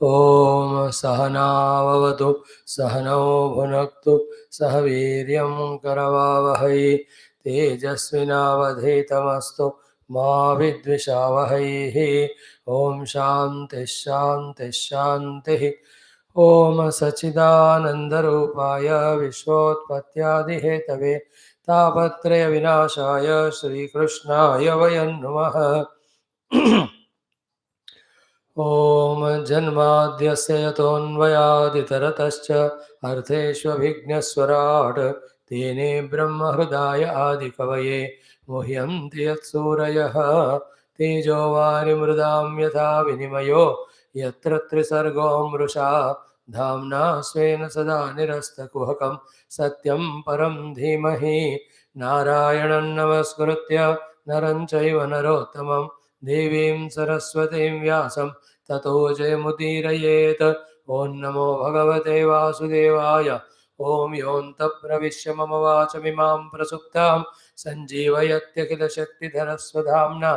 ॐ सहनाववतु सहनौ भुनक्तु सह वीर्यं करवावहै तेजस्विनावधीतमस्तु मा विद्विषावहैः। ॐ शान्तिः शान्तिः शान्तिः। ॐ सच्चिदानन्दरूपाय विश्वोत्पत्त्यादिहेतवे तापत्रयविनाशाय श्रीकृष्णाय वयं नमः। ॐ जन्माद्यस्य यतोऽन्वयादितरतश्च अर्थेष्वभिघ्नस्वराट् तेने ब्रह्महृदाय आदिकवये मुह्यन्ति यत्सूरयः तेजो वारिमृदां यथा विनिमयो यत्र त्रिसर्गो मृषा धाम्ना स्वेन सदा निरस्तकुहकं सत्यं परं धीमहि नारायणं नमस्कृत्य नरं चैव नरोत्तमं देवीं सरस्वतीं व्यासं ततो जयमुदीरयेत्। ॐ नमो भगवते वासुदेवाय। ॐ योऽन्तः प्रविश्य मम वाचमिमां प्रसुप्तां सञ्जीवयत्यखिलशक्तिधरस्वधाम्ना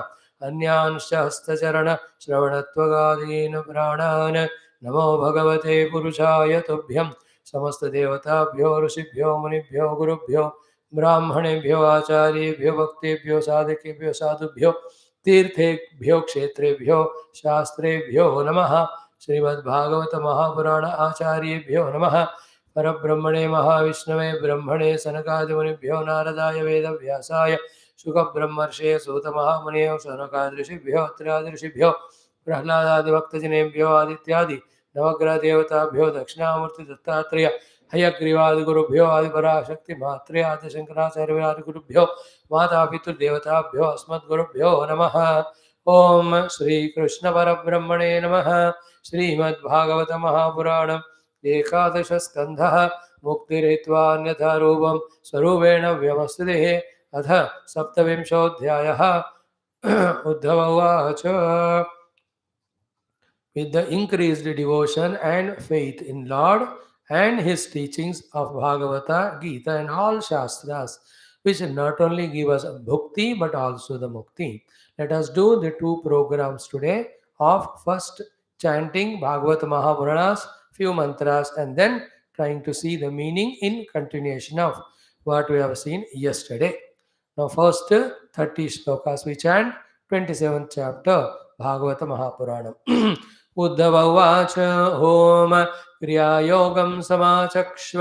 अन्यांश्च हस्तचरणश्रवणत्वगादीन् प्राणान् नमो भगवते पुरुषाय तुभ्यं समस्तदेवताभ्यो ऋषिभ्यो मुनिभ्यो गुरुभ्यो ब्राह्मणेभ्यो आचार्येभ्यो भक्तेभ्यो साधकेभ्यो साधुभ्यो तीर्थेभ्यो क्षेत्रेभ्यो शास्त्रेभ्यो नमः। श्रीमद्भागवत महापुराण आचार्येभ्यो नमः। परब्रह्मणे महाविष्णवे ब्रह्मणे सनकादिमुनिभ्यो नारदाय वेदव्यासाय शुकब्रह्मर्षे सूतमहामुनेः शौनकादृषिभ्यो अत्र्यादृषिभ्यो प्रह्लादादिभक्तजनेभ्यो आदित्यादि नवग्रहदेवताभ्यो दक्षिणामूर्तिदत्तात्रेय हयग्रीवादिगुरुभ्यो आदिपराशक्ति मात्रे आदिशंकराचार्यादिगुरुभ्यो मातापितृदेवताभ्यो अस्मद्गुरुभ्यो नमः। ओम श्री कृष्ण परब्रह्मणे नमः। श्रीमद्भागवत महापुराणम् एकादश स्कन्धः मुक्तिरेत्वान्यथा रूपं स्वरूपेण व्यवस्थितिः अथ सप्तविंशोऽध्यायः। उद्धव उवाच with the increased devotion and faith in Lord and his teachings of Bhagavata, Gita and all Shastras, which not only give us bhukti but also the mukti. Let us do the two programs today of first chanting Bhagavata Mahapuranas, few mantras, and then trying to see the meaning in continuation of what we have seen yesterday. Now first 30 shlokas we chant 27th chapter Bhagavata Mahapuranam. Uddhav उवाच home क्रियायोगं समाचक्ष्व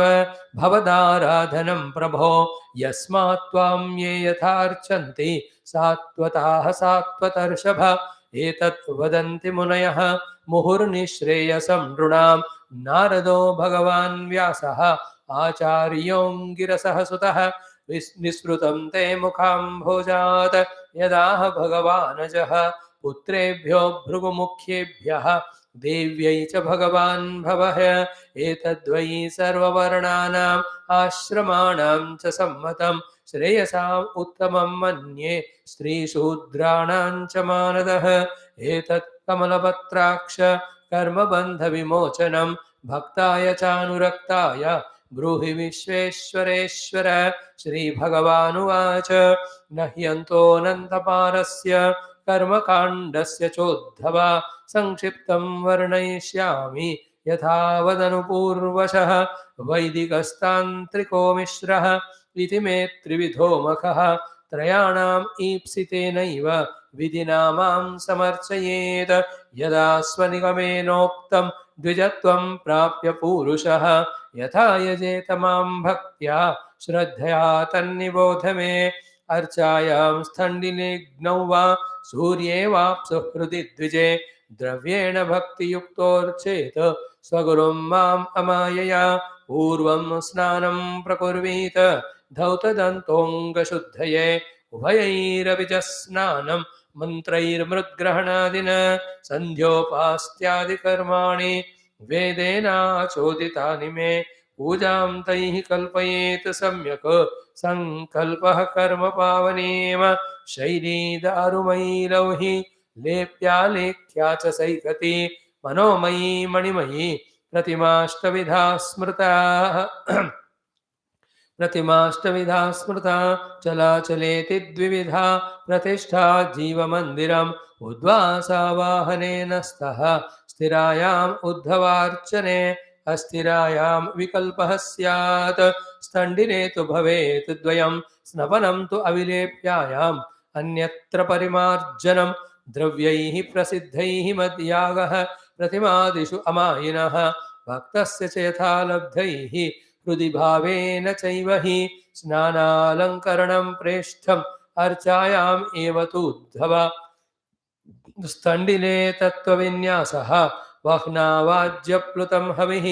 भवदाराधनं प्रभो यस्मात् त्वां ये यथार्चन्ति सात्वताः सात्वतर्षभ एतत् वदन्ति मुनयः मुहुर्निःश्रेयसं नृणां नारदो भगवान् व्यासः आचार्योऽङ्गिरसः सुतः निःसृतं ते मुखाम्भोजात् यदाह भगवानजः पुत्रेभ्यो भृगुमुख्येभ्यः देव्यै च भगवान् भवः एतद्वै सर्ववर्णानाम् आश्रमाणां च सम्मतं श्रेयसाम् उत्तमं मन्ये स्त्रीशूद्राणां च मानदः एतत् कमलपत्राक्ष कर्मबन्धविमोचनं भक्ताय चानुरक्ताय ब्रूहि विश्वेश्वरेश्वर। श्रीभगवानुवाच न ह्यन्तोऽनन्तपारस्य कर्मकाण्डस्य चोद्धव संक्षिप्तं वर्णयिष्यामि यथा वदनुपूर्वशः वैदिकस्तान्त्रिको मिश्रः इति मे त्रिविधो मखः त्रयाणाम् ईप्सितेनैव विधिना मां समर्चयेत् यदा स्वनिगमेनोक्तं द्विजत्वं प्राप्य पूरुषः यथा यजेत मां भक्त्या श्रद्धया तन्निबोध मे अर्चायां स्थण्डिनिघ्नौ वा सूर्ये वाप्सु हृदि द्विजे द्रव्येण भक्तियुक्तोर्चेत स्वगुरुं माम् अमायया पूर्वं स्नानं प्रकुर्वीत धौतदन्तोऽङ्गशुद्धये उभयैरपि च स्नानं मन्त्रैर्मृद्ग्रहणादिना सन्ध्योपास्त्यादिकर्माणि वेदेनाचोदितानि मे पूजां तैः कल्पयेत् सम्यक् संकल्पः कर्म पावनेम शैली दारुमयी लौहि लेप्या च सैकति मनोमयी मणिमयी प्रतिमाष्टविधा स्मृताः प्रतिमाष्टविधा स्मृता चलाचलेति द्विविधा प्रतिष्ठा जीवमन्दिरम् उद्वासावाहनेन स्तः स्थिरायाम् उद्धवार्चने अस्थिरायां विकल्पः स्यात् स्तण्डिने तु भवेत् द्वयं स्नपनं तु अविलेप्यायाम् अन्यत्र परिमार्जनं द्रव्यैः प्रसिद्धैः मद्यागः प्रतिमादिषु अमायिनः भक्तस्य च यथा लब्धैः हृदि भावेन चैव हि स्नानालङ्करणं प्रेष्ठम् अर्चायाम् एव तु उद्धव स्तण्डिले तत्त्वविन्यासः वह्नावाज्यप्लुतं हविः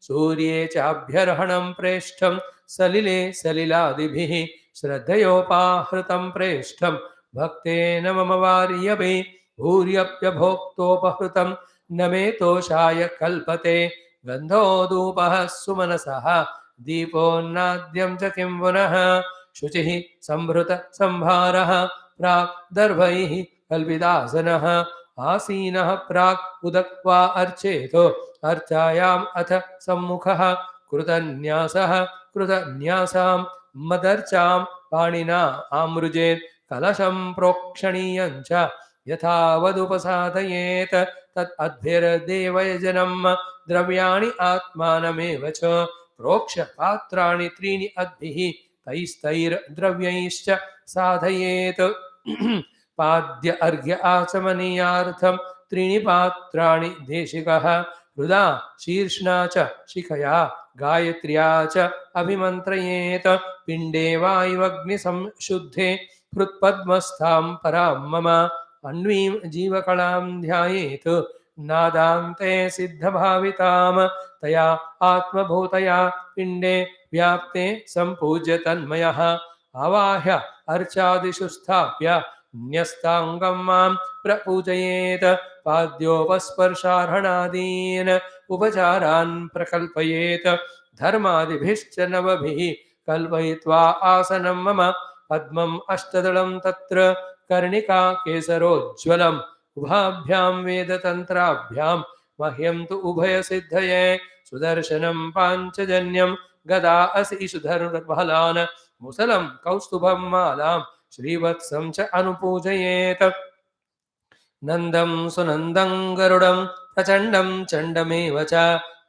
सूर्ये चाभ्यर्हणं प्रेष्ठं सलिले सलिलादिभिः श्रद्धयोपाहृतं प्रेष्ठं भक्तेन मम वार्यपि भूर्यप्यभोक्तोपहृतं न मे तोषाय कल्पते गन्धोदूपः सुमनसः दीपोन्नाद्यं च किं पुनः शुचिः संभृत संभारः प्राक् दर्भैः कल्पितासनः आसीनः प्राक् उदक्त्वा अर्चेतो अर्चायाम् अथ सम्मुखः कृतन्यासः कृतन्यासां मदर्चां पाणिना आमृजेत् कलशं प्रोक्षणीयं च यथावदुपसादयेत् तत् अद्भिर्देवयजनं द्रव्याणि आत्मानमेव च प्रोक्ष्य पात्राणि त्रीणि अद्भिः तैस्तैर्द्रव्यैश्च साधयेत् पाद्य अर्घ्य आचमनीयार्थं त्रीणि पात्राणि देशिकः हृदा शीर्ष्णा च शिखया गायत्र्या च अभिमन्त्रयेत् पिण्डे वायुवग्निसंशुद्धे हृत्पद्मस्थां परां मम अन्वीं जीवकलां ध्यायेत् नादान्ते सिद्धभावितां तया आत्मभूतया पिण्डे व्याप्ते सम्पूज्य तन्मयः आवाह्य अर्चादिषु स्थाप्य न्यस्ताङ्गं मां प्रपूजयेत् पाद्योपस्पर्शार्हणादीन् उपचारान् प्रकल्पयेत् धर्मादिभिश्च नवभिः कल्पयित्वा आसनं मम पद्मम् अष्टदलं तत्र कर्णिका केसरोज्ज्वलम् उभाभ्यां वेदतन्त्राभ्यां मह्यं तु उभयसिद्धये सुदर्शनं पाञ्चजन्यं गदा असिषु धनुर्बलान् मुसलं कौस्तुभं मालां श्रीवत्सं च अनुपूजयेत् नन्दं सुनन्दं गरुडं प्रचण्डं चण्डमेव च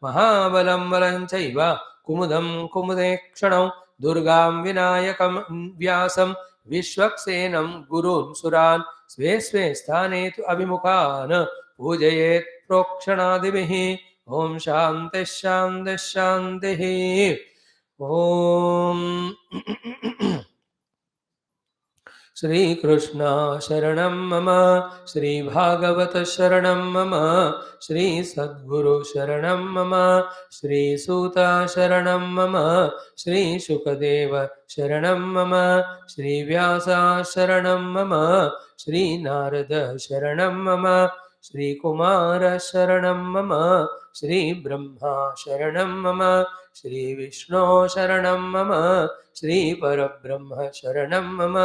महाबलं बलं चैव कुमुदं कुमुदेक्षणं दुर्गां विनायकं व्यासं विश्वक्सेनं गुरून् सुरान् स्वे स्वे स्थाने तु अभिमुखान् पूजयेत् प्रोक्षणादिभिः ॐ शान्तिः शान्तिः शान्तिः ॐ श्रीकृष्ण शरणं मम श्रीभागवत शरणं मम श्रीसद्गुरु शरणं मम श्रीसूत शरणं मम श्रीशुकदेव शरणं मम श्रीव्यास शरणं मम श्रीनारद शरणं मम श्रीकुमार शरणं मम श्रीब्रह्मा शरणं मम श्रीविष्णु शरणं मम श्रीपरब्रह्म शरणं मम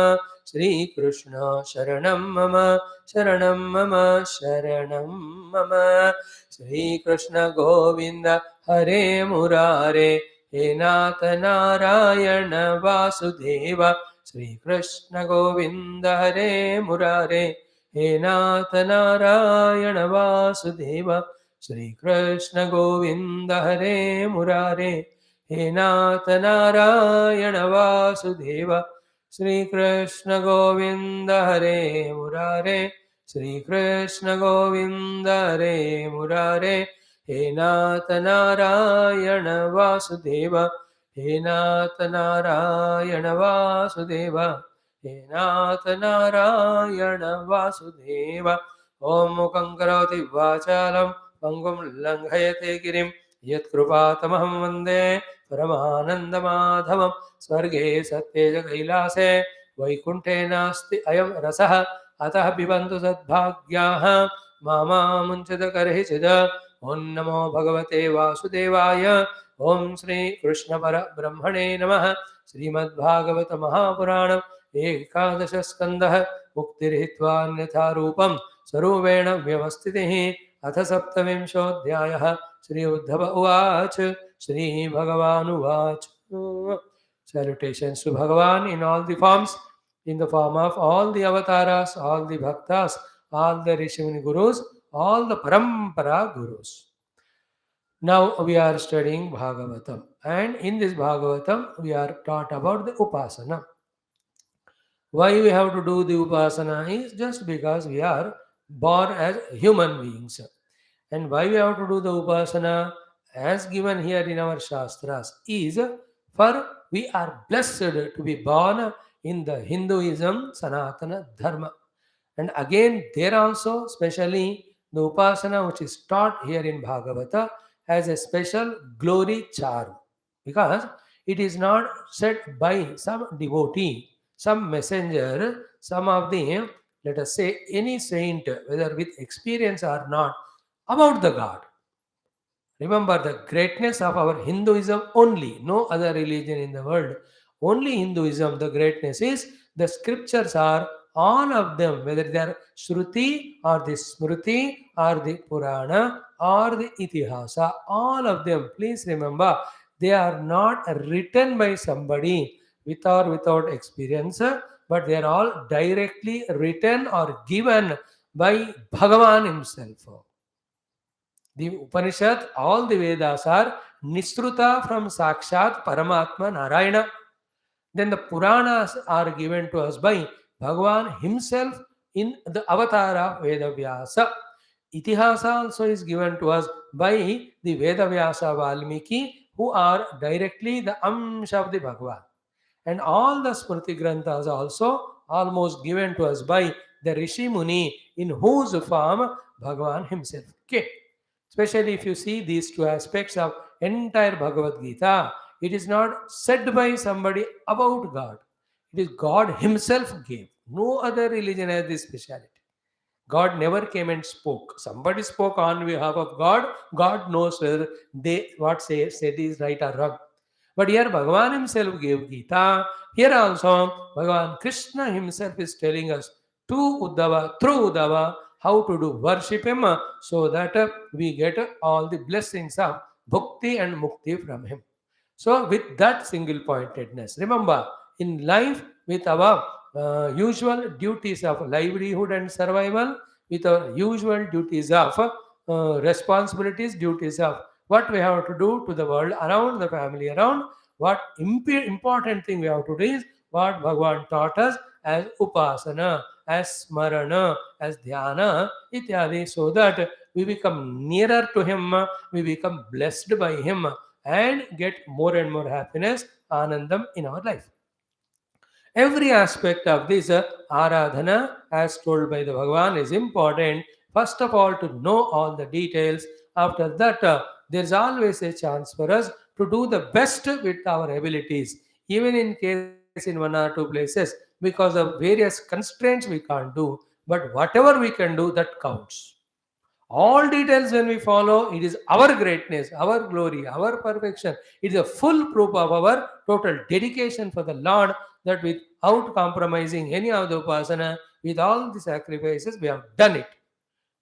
श्रीकृष्ण शरणं मम शरणं मम शरणं मम श्रीकृष्ण गोविन्द हरे मुरारे हे नाथ नारायण वासुदेव श्रीकृष्ण गोविन्द हरे मुरारे हे नाथ नारायण वासुदेव श्रीकृष्ण गोविन्द हरे मुरारे हे नाथ नारायण वासुदेव श्रीकृष्ण गोविन्द हरे मुरारे श्रीकृष्ण गोविन्द हरे मुरारे हे नाथ नारायण वासुदेव हे नाथ नारायण वासुदेव हे नाथ नारायण वासुदेव ॐ मुखं करोति वाचालं पङ्गुं लङ्घयते गिरिं यत्कृपातमहं वन्दे परमानन्दमाधवं स्वर्गे सत्ये च कैलासे वैकुण्ठे नास्ति अयं रसः अतः पिबन्तु सद्भाग्याः मामा मुञ्चत कर्हिचिद ॐ नमो भगवते वासुदेवाय ॐ श्रीकृष्णपरब्रह्मणे नमः श्रीमद्भागवत महापुराणम् एकादशस्कन्धः मुक्तिर्हित्वान्यथा रूपं स्वरूपेण व्यवस्थितिः अथ सप्तविंशोऽध्यायः श्री उद्धव उवाच श्रीभगवानुवाच Salutations to Bhagavan in all the forms, in the form of all the avatars, all the bhaktas, all the Rishimuni Gurus, all the Parampara Gurus. Now we are studying Bhagavatam, and in this Bhagavatam we are taught about the Upasana. Why we have to do the Upasana is just because we are born as human beings. And why we have to do the Upasana, as given here in our Shastras, is for we are blessed to be born in the Hinduism Sanatana Dharma. And again, there also, especially the Upasana which is taught here in Bhagavata, has a special glory charm because it is not said by some devotee, some messenger, some of the, let us say, any saint, whether with experience or not, about the God. Remember the greatness of our Hinduism only, no other religion in the world. Only Hinduism, the greatness is the scriptures are all of them, whether they are Shruti or the Smriti or the Purana or the Itihasa, all of them, please remember, they are not written by somebody with or without experience, but they are all directly written or given by Bhagavan himself. The Upanishad, all the Vedas are Nisruta from Sakshat Paramatma Narayana. Then the Puranas are given to us by Bhagavan himself in the avatar of Veda Vyasa. Itihasa also is given to us by the Veda Vyasa Valmiki, who are directly the Amsha of the Bhagavan. And all the Smriti Granthas also almost given to us by the Rishi Muni, in whose form Bhagavan himself came. Especially if you see these two aspects of entire Bhagavad Gita, it is not said by somebody about God. It is God himself gave. No other religion has this speciality. God never came and spoke. Somebody spoke on behalf of God. God knows whether they what said is right or wrong. But here Bhagavan himself gave Gita. Here also Bhagavan Krishna himself is telling us to Uddhava, through Uddhava, how to do worship him so that we get all the blessings of bhakti and mukti from him. So with that single pointedness, remember in life with our usual duties of livelihood and survival, with our usual duties of responsibilities, duties of what we have to do to the world around, the family around, what important thing we have to do is what Bhagavan taught us as upasana, as smarana, as dhyana, ityadi, so that we become nearer to him, we become blessed by him, and get more and more happiness, anandam in our life. Every aspect of this Aradhana, as told by the Bhagavan, is important. First of all, to know all the details. After that, there's always a chance for us to do the best with our abilities. Even in case in one or two places, because of various constraints we can't do, but whatever we can do, that counts. All details, when we follow, it is our greatness, our glory, our perfection. It is a full proof of our total dedication for the Lord, that without compromising any of the upasana, with all the sacrifices, we have done it.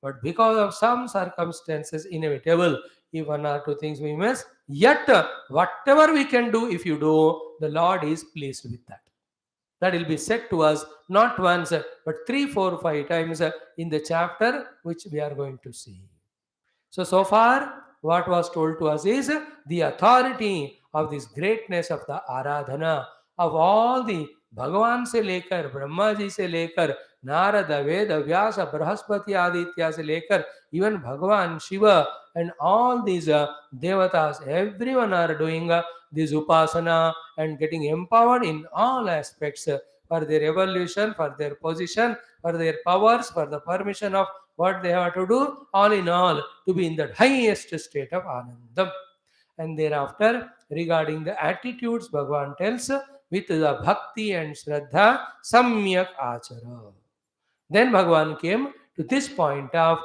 But because of some circumstances inevitable, if one or two things we miss, yet whatever we can do, if you do, the Lord is pleased with that. That will be said to us not once, but 3, 4, 5 times in the chapter which we are going to see. So far, what was told to us is the authority of this greatness of the Aradhana of all the Bhagavan se lekar, Brahma ji se lekar, Narada, Veda, Vyasa, Brahaspati, Aditya se lekar, even Bhagavan, Shiva, and all these devatas, everyone are doing this upasana and getting empowered in all aspects for their evolution, for their position, for their powers, for the permission of what they have to do, all in all, to be in that highest state of Anandam. And thereafter, regarding the attitudes, Bhagavan tells, with the bhakti and shraddha, samyak achara. Then Bhagavan came to this point of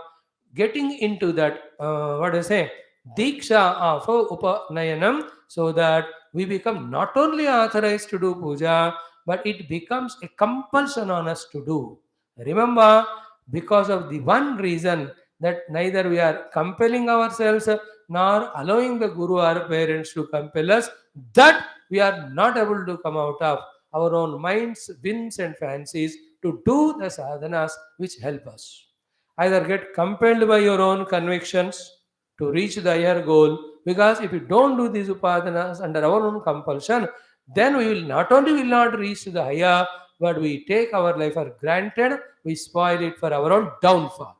getting into that, what do I say, diksha of upanayanam, so that we become not only authorized to do puja, but it becomes a compulsion on us to do. Remember, because of the one reason that neither we are compelling ourselves nor allowing the guru or parents to compel us, that we are not able to come out of our own minds, whims, and fancies to do the sadhanas which help us. Either get compelled by your own convictions to reach the higher goal, because if we don't do these upadhanas under our own compulsion, then we will not only will not reach to the higher, but we take our life for granted, we spoil it for our own downfall.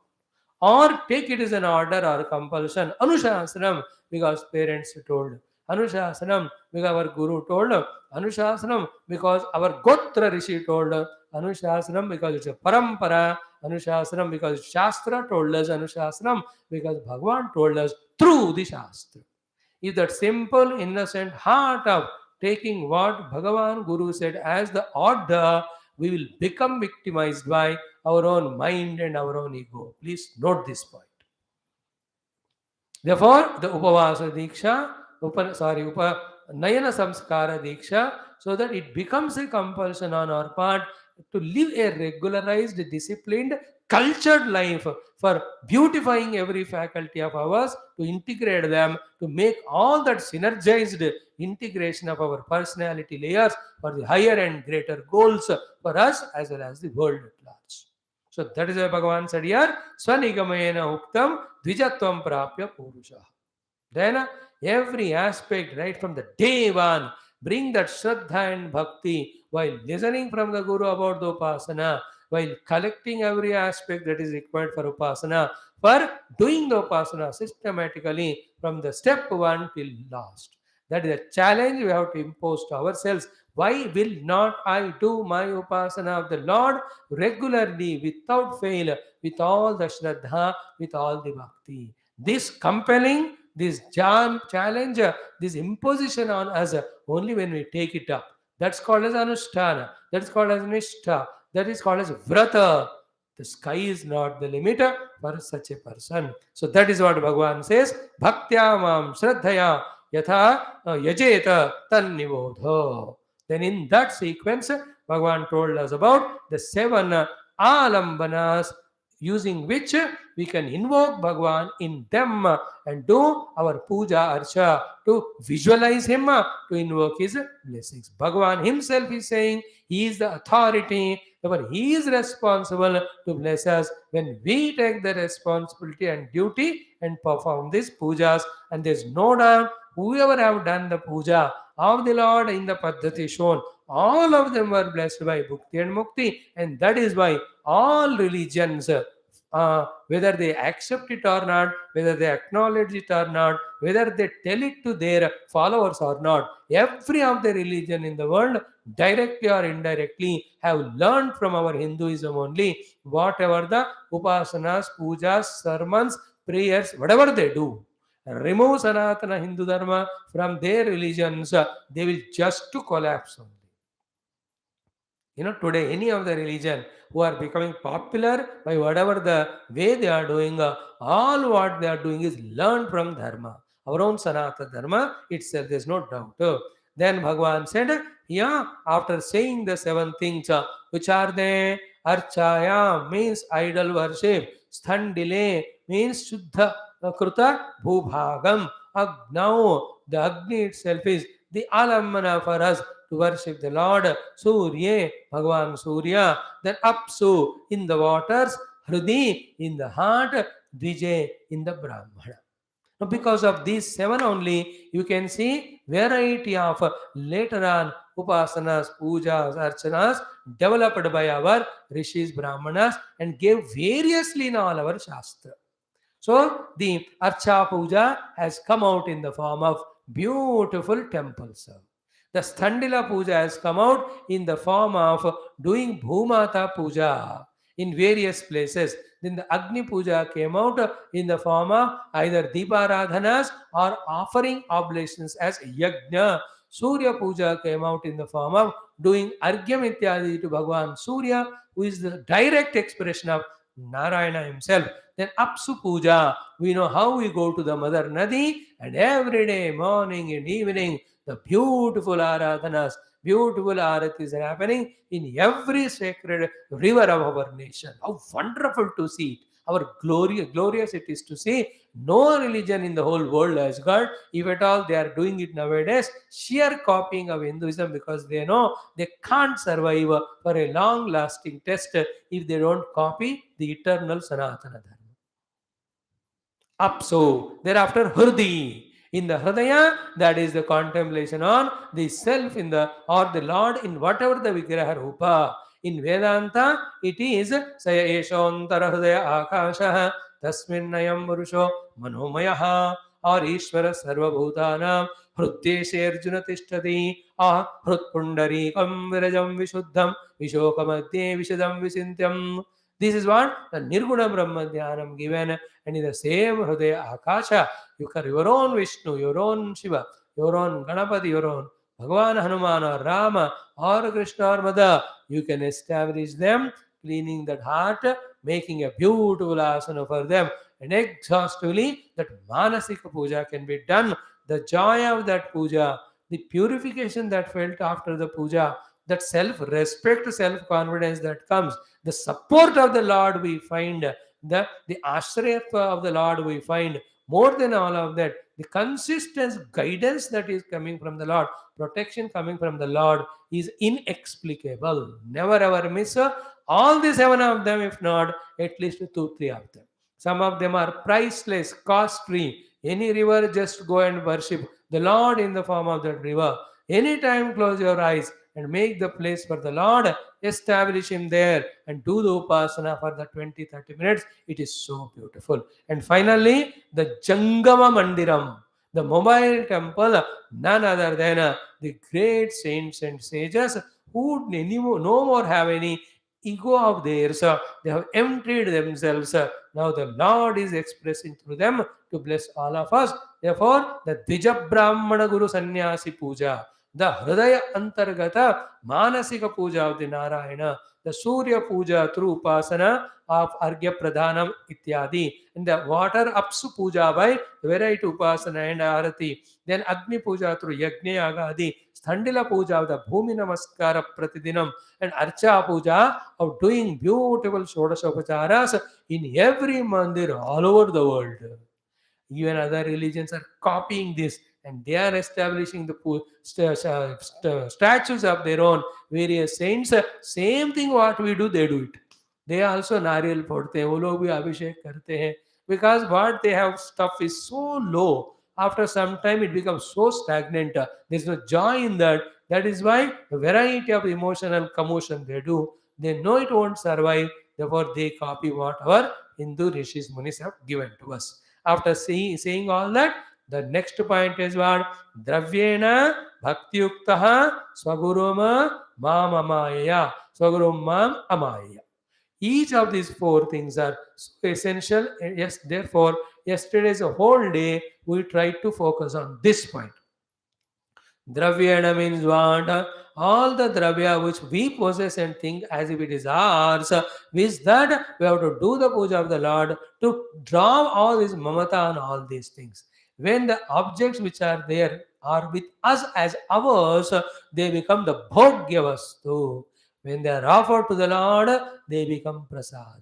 Or take it as an order or compulsion. Anushasanam, because parents told. Anushasanam, because our guru told. Anushasanam, because our Gotra Rishi told. Anushasanam, because it's a parampara. Anushasanam, because Shastra told us. Anushasanam, because Bhagavan told us through the Shastra. If that simple, innocent heart of taking what Bhagavan Guru said as the order, we will become victimized by our own mind and our own ego. Please note this point. Therefore, the Upavasa Diksha, Nayana Samskara Diksha, so that it becomes a compulsion on our part to live a regularized, disciplined, cultured life for beautifying every faculty of ours, to integrate them, to make all that synergized integration of our personality layers for the higher and greater goals for us as well as the world at large. So that is why Bhagavan said here, Swanigamayena Uktam Dvijatvam Prapya Purusha. Then every aspect, right from the day one, bring that Shraddha and Bhakti while listening from the Guru about the Upasana, while collecting every aspect that is required for Upasana, for doing the Upasana systematically from the step one till last. That is a challenge we have to impose to ourselves. Why will not I do my Upasana of the Lord regularly, without fail, with all the Shraddha, with all the Bhakti? This compelling, this challenge, this imposition on us, only when we take it up. That's called as Anushtana. That's called as Nishtha. That is called as Vrata. The sky is not the limit for such a person. So that is what Bhagavan says. Bhaktya mam shraddhaya yatha yajeta tannivodho. Then in that sequence, Bhagavan told us about the 7 alambanas using which we can invoke Bhagavan in them and do our puja archa to visualize him, to invoke his blessings. Bhagavan himself is saying he is the authority, therefore he is responsible to bless us when we take the responsibility and duty and perform these pujas. And there's no doubt whoever have done the puja of the Lord in the Paddhati shown, all of them were blessed by Bhukti and Mukti, and that is why all religions, whether they accept it or not, whether they acknowledge it or not, whether they tell it to their followers or not, every of the religion in the world, directly or indirectly, have learned from our Hinduism only. Whatever the upasanas, pujas, sermons, prayers, whatever they do, remove Sanatana Hindu Dharma from their religions, they will just to collapse only. Today, any of the religion who are becoming popular by whatever the way they are doing, all what they are doing is learn from Dharma. Our own Sanatana Dharma itself, there's no doubt. Then Bhagavan said, after saying the 7 things, which are they? Archaya means idol worship. Sthandile means Shuddha Kruta Bhubhagam. Agnau, the Agni itself is the alamana for us to worship the Lord. Surya, Bhagavan Surya. Then Apsu in the waters, Hridi in the heart, Dvije in the Brahmana. Now, because of these 7 only, you can see variety of later on upasanas, pujas, archanas developed by our rishis, brahmanas, and gave variously in all our shastra. So the Archa Puja has come out in the form of beautiful temples. The Sthandila Puja has come out in the form of doing Bhumata Puja in various places. Then the Agni Puja came out in the form of either Deeparadhanas or offering oblations as Yajna. Surya Puja came out in the form of doing Argyam Ityadi to Bhagavan Surya, who is the direct expression of Narayana himself. Then Apsu Puja, we know how we go to the Mother Nadi, and every day, morning and evening, the beautiful Aradhanas, beautiful Aratis are happening in every sacred river of our nation. How wonderful to see it. our glorious it is to see no religion in the whole world has got. If at all they are doing it nowadays, sheer copying of Hinduism, because they know they can't survive for a long lasting test if they don't copy the eternal Sanatana Dharma. Up so thereafter Hrudi. In the Hridaya, that is the contemplation on the self in the or the Lord in whatever the Vigraha Rupa. In Vedanta, it is Saya Eshantara Hridaya Akasha Tasminnayam Murusho Manomayaha or Ishvara Sarva Bhutanam Hruddeshe Arjuna Tishtati or Hrutpundari Virajam Vishuddham Vishokamadye Vishadam Visintyam. This is what the Nirguna Brahma Dhyanam given, and in the same Hridaya Akasha, you can your own Vishnu, your own Shiva, your own Ganapati, your own Bhagavan Hanuman or Rama or Krishna or Mother. You can establish them, cleaning that heart, making a beautiful asana for them, and exhaustively that Manasika Puja can be done. The joy of that puja, the purification that felt after the puja, that self-respect, self-confidence that comes, the support of the Lord we find, the ashrayatva of the Lord we find, more than all of that, the consistent guidance that is coming from the Lord, protection coming from the Lord is inexplicable. Never ever miss all the seven of them, if not at least two, three of them. Some of them are priceless, cost-free. Any river, just go and worship the Lord in the form of that river. Anytime, close your eyes and make the place for the Lord, establish Him there and do the Upasana for the 20-30 minutes. It is so beautiful. And finally, the Jangama Mandiram, the mobile temple, none other than the great saints and sages who no more have any ego of theirs. They have emptied themselves. Now the Lord is expressing through them to bless all of us. Therefore, the Dvija Brahmana Guru Sannyasi Puja, the Hridaya Antargata Manasika Puja of the Narayana, the Surya Puja through Upasana of Argya Pradhanam Ityadi, and the water Apsu Puja by variety Upasana and Arati, then Agni Puja through Yajna Agadi, Standila Puja of the Bhumi Namaskara Pratidinam, and Archa Puja of doing beautiful Shodashopacharas in every mandir all over the world. Even other religions are copying this, and they are establishing the statues of their own various saints. Same thing what we do, they do it. They also नारियल फोड़ते हैं, वो लोग भी अभिषेक करते हैं, because what they have stuff is so low. After some time, it becomes so stagnant. There's no joy in that. That is why the variety of emotional commotion they do, they know it won't survive. Therefore, they copy what our Hindu rishis munis have given to us. After saying all that, the next point is what? Dravyena bhakti-yuktaha swaguruma mam amaya. Swagurum mam amaya. Each of these four things are so essential. And yes, therefore, yesterday's whole day we tried to focus on this point. Dravyana means what? All the dravya which we possess and think as if it is ours, with that we have to do the puja of the Lord to draw all this mamata and all these things. When the objects which are there are with us as ours, they become the bhogya vastu. When they are offered to the Lord, they become prasad.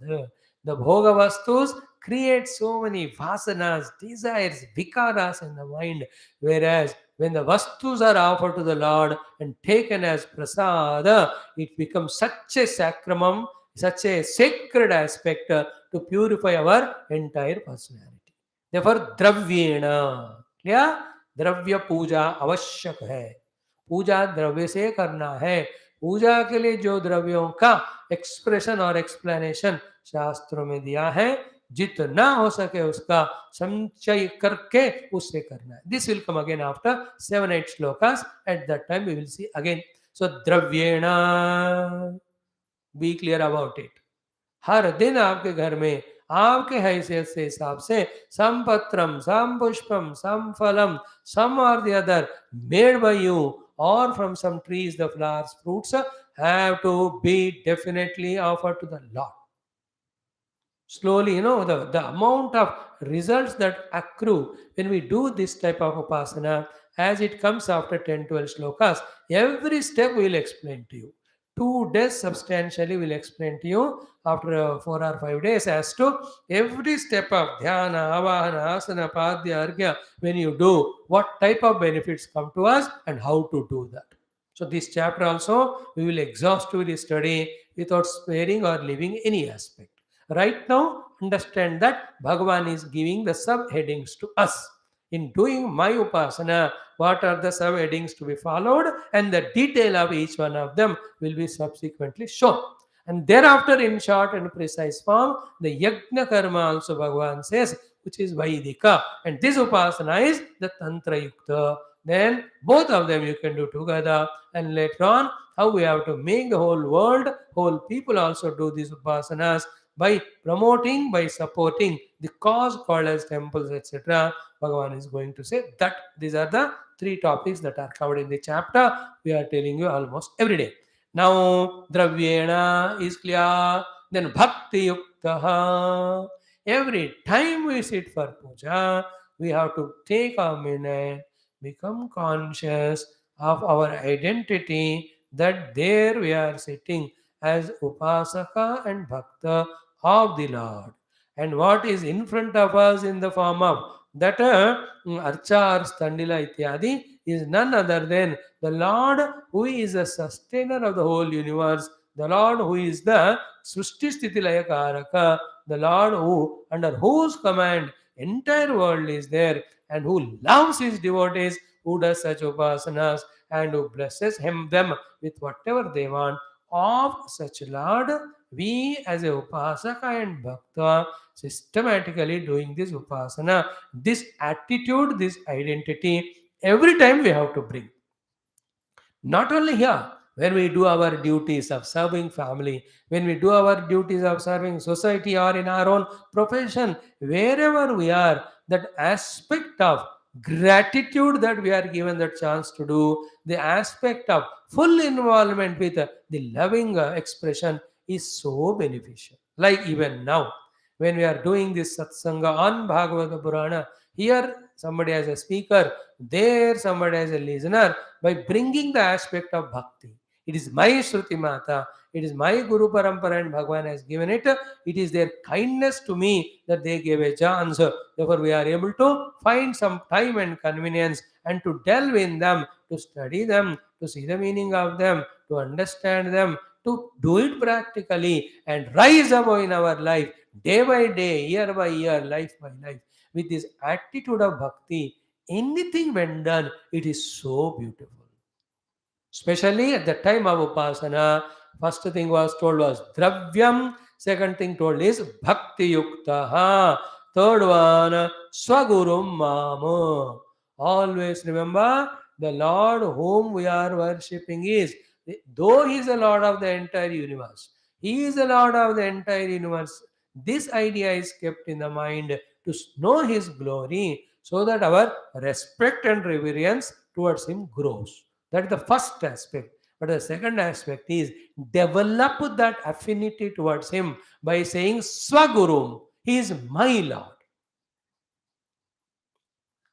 The bhoga vastus create so many vasanas, desires, vikaras in the mind, whereas when the vastus are offered to the Lord and taken as prasada, it becomes such a sacramum, such a sacred aspect to purify our entire personality. Therefore, dravyena, क्या द्रव्य पूजा आवश्यक है, पूजा द्रव्य से करना है. पूजा के लिए जो द्रव्यों का एक्सप्रेशन और एक्सप्लेनेशन शास्त्रों में दिया है, जितना हो सके उसका संचय करके उससे करना है. This will come again after 7-8 श्लोकास. At that time we will see again. So द्रव्येण, बी क्लियर अबाउट इट. हर दिन आपके घर में आपके हैसियत से हिसाब से सम पत्रम, सम पुष्पम, सम फलम, some or the other made by you or from some trees, the flowers, fruits have to be definitely offered to the Lord. Slowly, the amount of results that accrue when we do this type of upasana, as it comes after 10-12 shlokas, every step we will explain to you. 2 days substantially will explain to you after 4 or 5 days as to every step of dhyana, avahana, asana, padya, argya, when you do, what type of benefits come to us and how to do that. So this chapter also we will exhaustively study without sparing or leaving any aspect. Right now, understand that Bhagavan is giving the subheadings to us. In doing my upasana, what are the subheadings to be followed, and the detail of each one of them will be subsequently shown. And thereafter, in short and precise form, the yajna karma also Bhagavan says, which is Vaidika, and this upasana is the Tantra Yukta. Then both of them you can do together, and later on, how we have to make the whole world, whole people also do these upasanas by promoting, by supporting the cause called as temples, etc. Bhagavan is going to say that these are the three topics that are covered in the chapter. We are telling you almost every day. Now, dravyena is clear, then bhakti yuktaha. Every time we sit for puja, we have to take a minute, become conscious of our identity, that there we are sitting as upasaka and bhakta of the Lord. And what is in front of us in the form of that archa or standila ityadi is none other than the Lord who is the sustainer of the whole universe, the Lord who is the Srushti Sthiti Laya Karaka, the Lord who under whose command entire world is there, and who loves his devotees, who does such upasanas, and who blesses them with whatever they want. Of such Lord, we as a upasaka and bhakta systematically doing this upasana, this attitude, this identity, every time we have to bring. Not only here, when we do our duties of serving family, when we do our duties of serving society or in our own profession, wherever we are, that aspect of gratitude that we are given the chance to do, the aspect of full involvement with the loving expression is so beneficial. Like even now, when we are doing this satsanga on Bhagavata Purana, here somebody as a speaker, there somebody as a listener, by bringing the aspect of bhakti. It is my Shruti Mata, it is my Guru Parampara and Bhagavan has given it. It is their kindness to me that they gave a chance. Therefore, we are able to find some time and convenience and to delve in them, to study them, to see the meaning of them, to understand them, to do it practically and rise above in our life day by day, year by year, life by life. With this attitude of bhakti, anything when done, it is so beautiful. Especially at the time of upasana, first thing was told was dravyam, second thing told is bhakti yuktaha, third one swagurum mama. Always remember the Lord whom we are worshipping is, though he is the Lord of the entire universe, he is the Lord of the entire universe. This idea is kept in the mind to know his glory so that our respect and reverence towards him grows. That is the first aspect. But the second aspect is develop that affinity towards him by saying Swagurum. He is my Lord.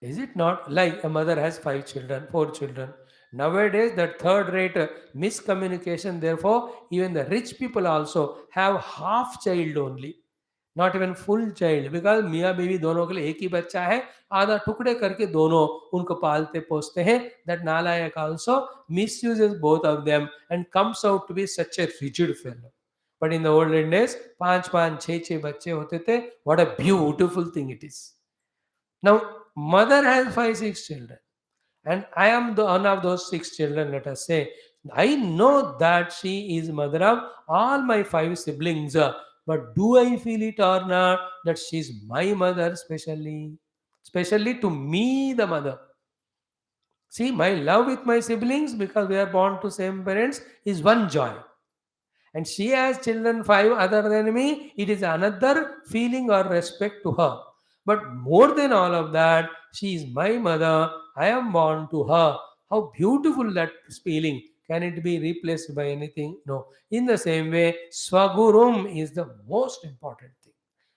Is it not like a mother has 5 children, 4 children? Nowadays, that third rate miscommunication, therefore, even the rich people also have half child only. Not even full child, because मियाँ बीवी दोनों के लिए एक ही बच्चा है, आधा टुकड़े करके दोनों उनको पालते पोसते हैं. दैट नालायक also misuses both of them and comes out to be such a rigid fellow. But in the olden days 5 5 6 6 बच्चे होते थे. What a beautiful thing it is. Now mother has 5 6 children and I am the one of those 6 children, let us say. I know that she is mother of all my 5 siblings, but do I feel it or not that she is my mother specially? Especially to me, the mother. See, my love with my siblings, because we are born to same parents, is one joy. And she has children 5 other than me, it is another feeling or respect to her. But more than all of that, she is my mother, I am born to her. How beautiful that feeling. Can it be replaced by anything? No. In the same way, Swagurum is the most important thing.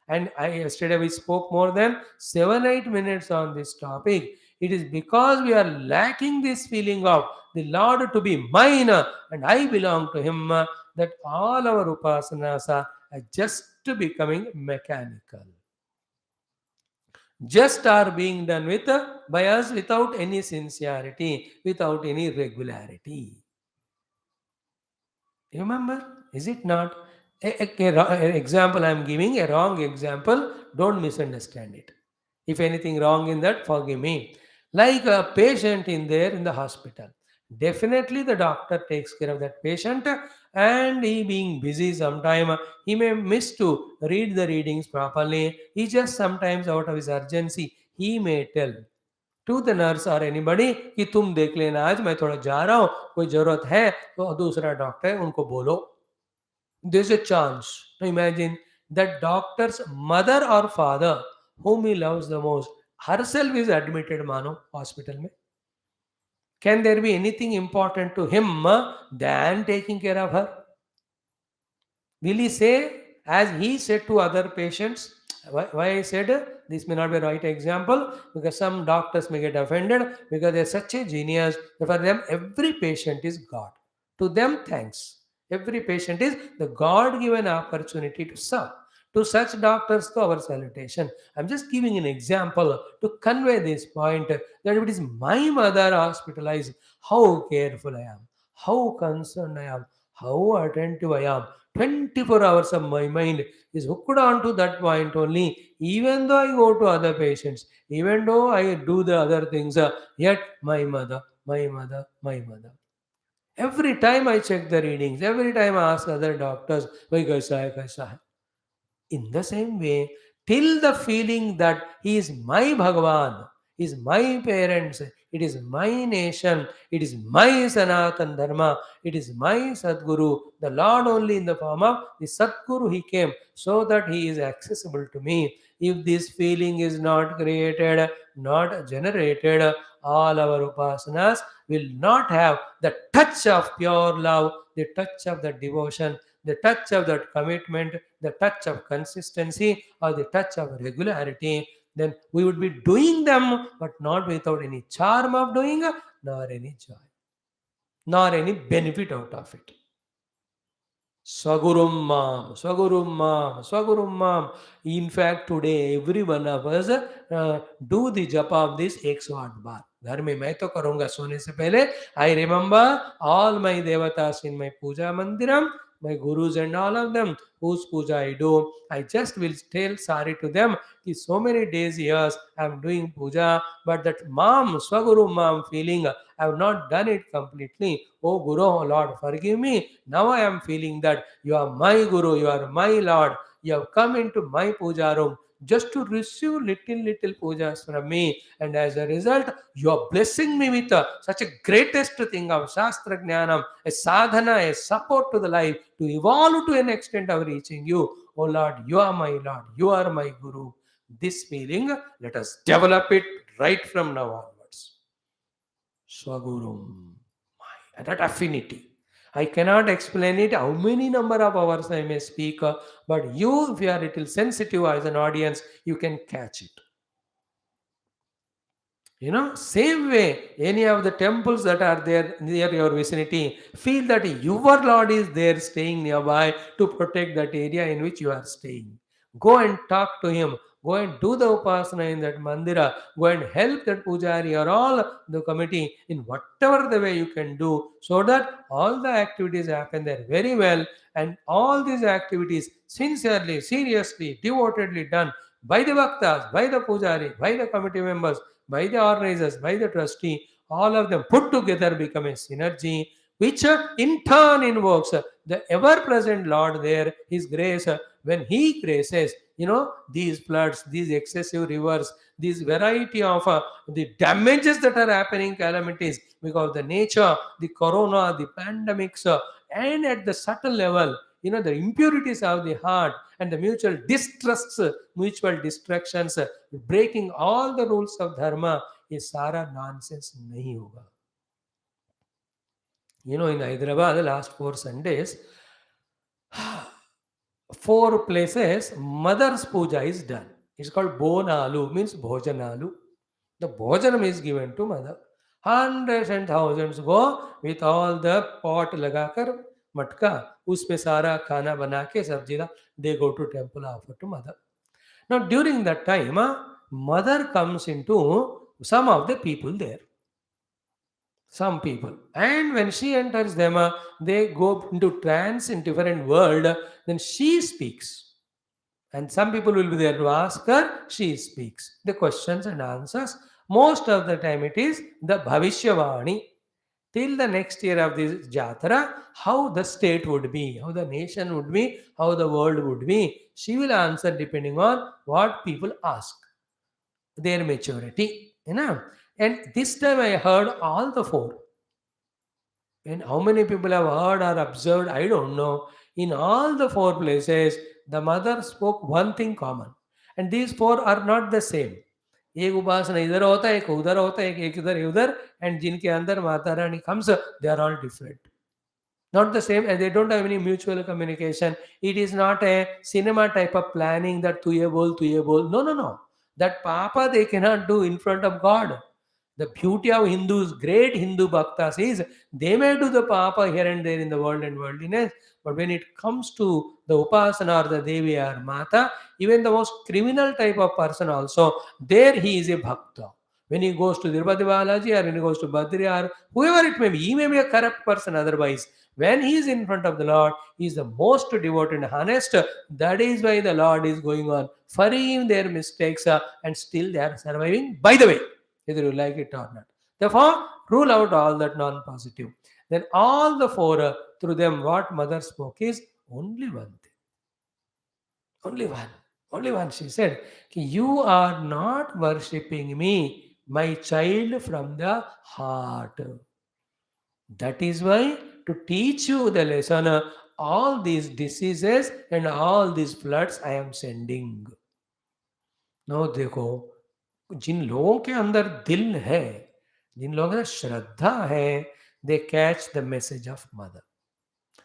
And yesterday we spoke more than 7 8 minutes on this topic. It is because we are lacking this feeling of the Lord to be mine, and I belong to Him, that all our upasanas are just becoming mechanical, just are being done with by us without any sincerity, without any regularity. Remember, is it not? An example I am giving, a wrong example, don't misunderstand it. If anything wrong in that, forgive me. Like a patient in there in the hospital. Definitely the doctor takes care of that patient, and he being busy sometime, he may miss to read the readings properly. He just sometimes out of his urgency, he may tell to the nurse और anybody कि तुम देख लेना, आज मैं थोड़ा जा रहा हूँ, कोई जरूरत है तो दूसरा डॉक्टर है उनको बोलो. There is a chance. Now imagine that doctor's mother or father, whom he loves the most, herself is admitted mano hospital में. Can there be anything important to him than taking care of her? Will he say, as he said to other patients, why I said this may not be a right example, because some doctors may get offended because they're such a genius. For them, every patient is God. To them, thanks. Every patient is the God given opportunity to serve. To such doctors, to our salutation. I'm just giving an example to convey this point that if it is my mother hospitalized, how careful I am, how concerned I am, how attentive I am. 24 hours of my mind is hooked on to that point only. Even though I go to other patients, even though I do the other things, yet my mother, my mother, my mother. Every time I check the readings, every time I ask other doctors, why kaisa hai, kaisa hai? In the same way, till the feeling that he is my Bhagavan, is my parents, it is my nation, it is my Sanatan Dharma, it is my Sadguru, the Lord only in the form of the Sadguru he came, so that he is accessible to me. If this feeling is not created, not generated, all our upasanas will not have the touch of pure love, the touch of the devotion, the touch of that commitment, the touch of consistency, or the touch of regularity. Then we would be doing them, but not without any charm of doing, nor any joy, nor any benefit out of it. Swagurum Mam, Swagurum Mam, Swagurum Mam. In fact, today every one of us do the japa of this 108 बार. घर में मैं तो करूंगा सोने से पहले. I remember all my devatas in my puja mandiram, my gurus and all of them whose puja I do. I just will tell sorry to them कि so many days, years I am doing puja, but that Mam, Swaguru Mam feeling, I have not done it completely. Oh Guru, oh Lord, forgive me. Now I am feeling that you are my Guru, you are my Lord. You have come into my puja room just to receive little pujas from me, and as a result, you are blessing me with such a greatest thing of Shastra Jnanam, a sadhana, a support to the life, to evolve to an extent of reaching you. Oh Lord, you are my Lord, you are my Guru. This feeling, let us develop it right from now onwards. Swagurum, and that affinity. I cannot explain it, how many number of hours I may speak, but you, if you are a little sensitive as an audience, you can catch it. Same way, any of the temples that are there near your vicinity, feel that your Lord is there staying nearby to protect that area in which you are staying. Go and talk to him. Go and do the upasana in that mandira. Go and help that pujari or all the committee in whatever the way you can do, so that all the activities happen there very well, and all these activities sincerely, seriously, devotedly done by the bhaktas, by the pujari, by the committee members, by the organizers, by the trustee, all of them put together become a synergy, which in turn invokes the ever-present Lord there, His grace. When He graces, these floods, these excessive rivers, these variety of the damages that are happening, calamities, because the nature, the corona, the pandemics, and at the subtle level, the impurities of the heart and the mutual distrusts, mutual distractions, breaking all the rules of dharma, ये सारा nonsense नहीं होगा. In Hyderabad, the last 4 Sundays, 4 places, mother's puja is done. It's called Bonalu, means Bhojanalu. The Bhojanam is given to mother. Hundreds and thousands go with all the pot लगाकर मटका उसमें सारा खाना बना के सब्जी ला they go to temple offer to mother. Now during that time, mother comes into some of the people there, some people, and when she enters them, they go into trance in different world. Then she speaks, and some people will be there to ask her. She speaks the questions and answers. Most of the time, it is the Bhavishyavani till the next year of this Jatara, how the state would be, how the nation would be, how the world would be. She will answer depending on what people ask, their maturity. And this time I heard all the four. And how many people have heard or observed, I don't know. In all the four places, the mother spoke one thing common. And these four are not the same. एक उपासना इधर होता है, एक उधर होता है, एक इधर उधर, and जिनके अंदर Mata Rani comes, they are all different. Not the same, and they don't have any mutual communication. It is not a cinema type of planning that tu ye bol, tu ye bol. No, no, no. That papa they cannot do in front of God. The beauty of Hindus, great Hindu bhaktas, is they may do the papa here and there in the world and worldliness, but when it comes to the upasana or the devi or mata, even the most criminal type of person also, there he is a bhakta. When he goes to Tirupati Balaji or when he goes to Badri or whoever it may be, he may be a corrupt person otherwise. When he is in front of the Lord, he is the most devout and honest. That is why the Lord is going on forgiving their mistakes, and still they are surviving. By the way, whether you like it or not. Therefore, rule out all that non-positive. Then all the four, through them, what mother spoke is only one thing. Only one. Only one. She said, you are not worshipping me, my child, from the heart. That is why, to teach you the lesson, all these diseases and all these floods I am sending. Now, देखो, जिन लोगों के अंदर दिल है, जिन लोगों के अंदर श्रद्धा है, they catch the message of mother.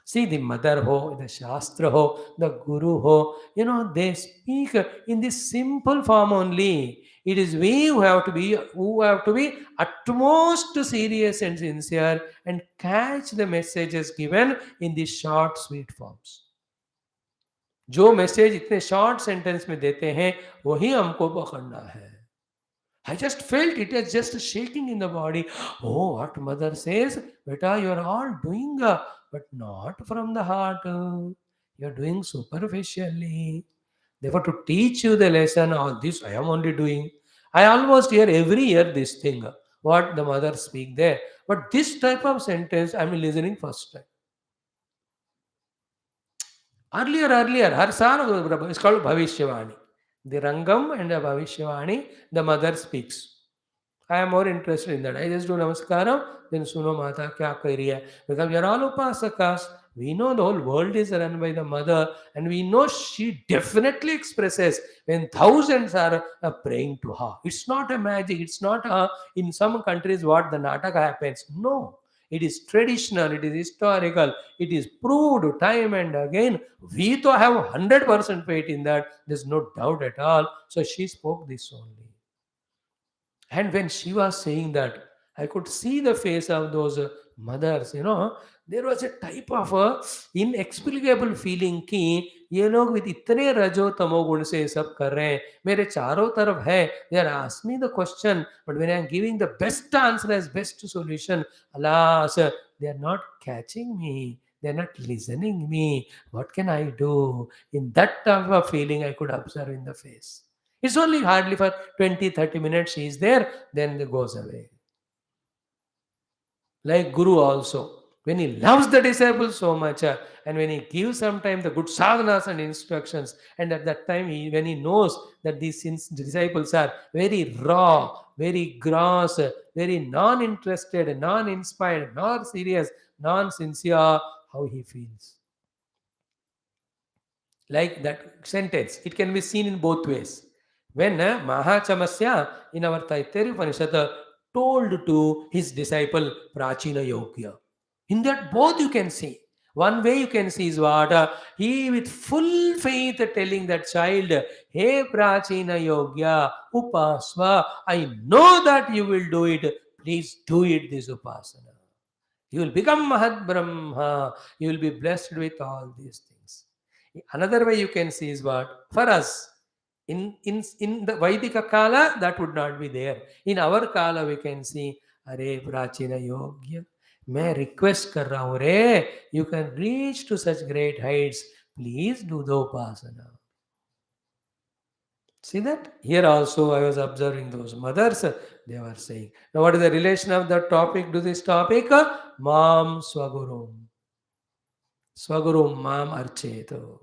See, the mother ho, the shastra ho, the guru ho, they speak in this simple form only. It is we who have to be utmost serious and sincere and catch the messages given in these short, sweet forms. जो message इतने short sentence में देते हैं वही हमको पकड़ना है. I just felt it is just shaking in the body. Oh, what mother says, beta, you are all doing, but not from the heart. You are doing superficially. Therefore, to teach you the lesson, all this I am only doing. I almost hear every year this thing, what the mother speak there. But this type of sentence I am listening first time. Earlier, her son is called Bhavishyavani. The Rangam and the Bhavishyavani, the mother speaks. I am more interested in that. I just do namaskaram, then suno mata kya kar rahi hai. Because we are all upasakas. We know the whole world is run by the mother, and we know she definitely expresses when thousands are praying to her. It's not a magic. It's not in some countries what the nataka happens. No. It is traditional, it is historical, it is proved time and again. We to have 100% faith in that. There's no doubt at all. So she spoke this only. And when she was saying that, I could see the face of those mothers, there was a type of inexplicable feeling कि ये लोग with इतने रजो तमो गुण से सब कर रहे हैं, मेरे चारों तरफ है, they are asking me the question, but when I am giving the best answer as best solution, alas, they are not catching me, they are not listening me. What can I do? In that type of feeling I could observe in the face. It's only hardly for 20-30 minutes she is there, then it goes away. Like Guru also. When he loves the disciples so much, and when he gives sometimes the good sadhanas and instructions, and at that time when he knows that these disciples are very raw, very gross, very non-interested, non-inspired, non-serious, non-sincere, how he feels. Like that sentence, it can be seen in both ways. When Maha Chamasya in our Taittiriya Upanishad told to his disciple Prachina Yogya, in that both you can see. One way you can see is what he with full faith telling that child, hey Prachina Yogya, Upasva, I know that you will do it. Please do it this upasana. You will become Mahat Brahma. You will be blessed with all these things. Another way you can see is what? For us, in the Vaidika Kala, that would not be there. In our Kala, we can see, Are Prachina Yogya. मैं request कर रहा हूँ रे, you can reach to such great heights. Please do the upasana. See that? Here also I was observing those mothers, they were saying. Now, what is the relation of the topic to this topic? Mam Swagurum. Swagurum Mam Archeto.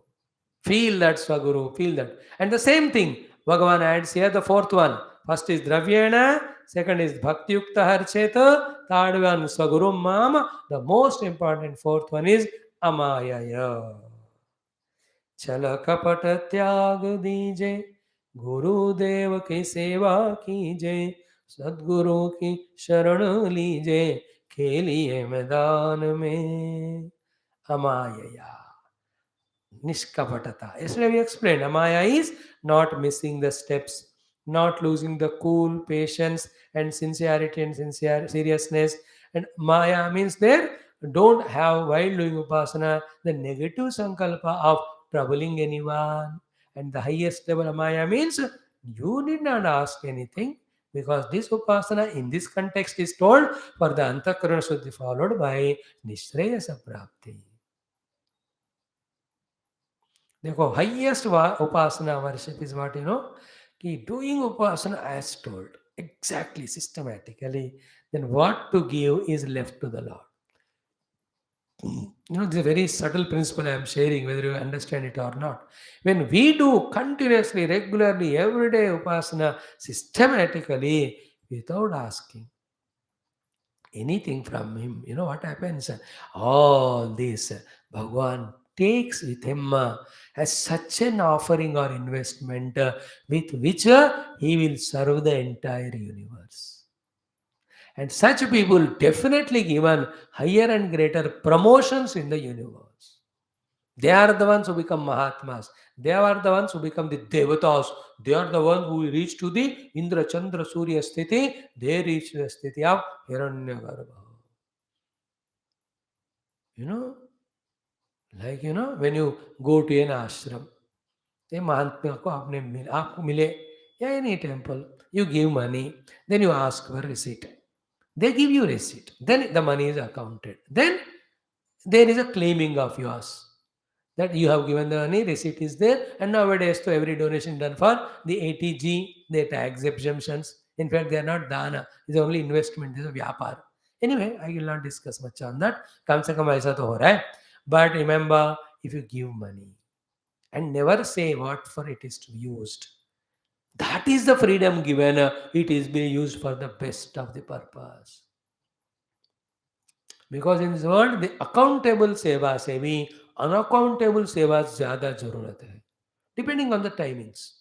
Feel that Swaguru, feel that. And the same thing, Bhagavan adds here the fourth one. First is Dravyena, second is Bhakti Yukta Harcheta, third one Swagurum Mam. The most important fourth one is Amayaya. Chala kapat tyag dije, गुरुदेव की सेवा कीजे, सदगुरु की शरण लीजे, खेलिए मैदान में अमायया. Nishkapatata. Yesterday we explained Amaya is not missing the steps, not losing the cool, patience, and sincerity and seriousness. And Maya means there, don't have while doing Upasana the negative sankalpa of troubling anyone. And the highest level of Maya means you did not ask anything, because this Upasana in this context is told for the Antakarana Shuddhi followed by Nishreyasa Prapti. देखो highest उपासना worship is what कि doing उपासना as told exactly systematically, then what to give is left to the Lord. This is a very subtle principle I am sharing, whether you understand it or not. When we do continuously, regularly, every day upasana systematically without asking anything from him, what happens? All this Bhagavan takes with him as such an offering or investment with which he will serve the entire universe. And such people definitely given higher and greater promotions in the universe. They are the ones who become Mahatmas. They are the ones who become the Devatas. They are the ones who reach to the Indra Chandra Surya Sthiti. They reach the Sthiti of Hiranyagarbha. When you go to an ashram, ये महात्मा को आपको मिले या any temple, you give money, then you ask for receipt. They give you receipt. Then the money is accounted. Then there is a claiming of yours that you have given the money, receipt is there, and nowadays to every donation done for the ATG, the tax exemptions. In fact, they are not dana, it's only investment, this is a vyapar. Anyway, I will not discuss much on that. Kam se kam aisa to ho raha hai. But remember, if you give money and never say what for it is to be used, that is the freedom given. It is being used for the best of the purpose. Because in this world, the accountable seva से भी unaccountable seva ज़्यादा ज़रूरत है, depending on the timings.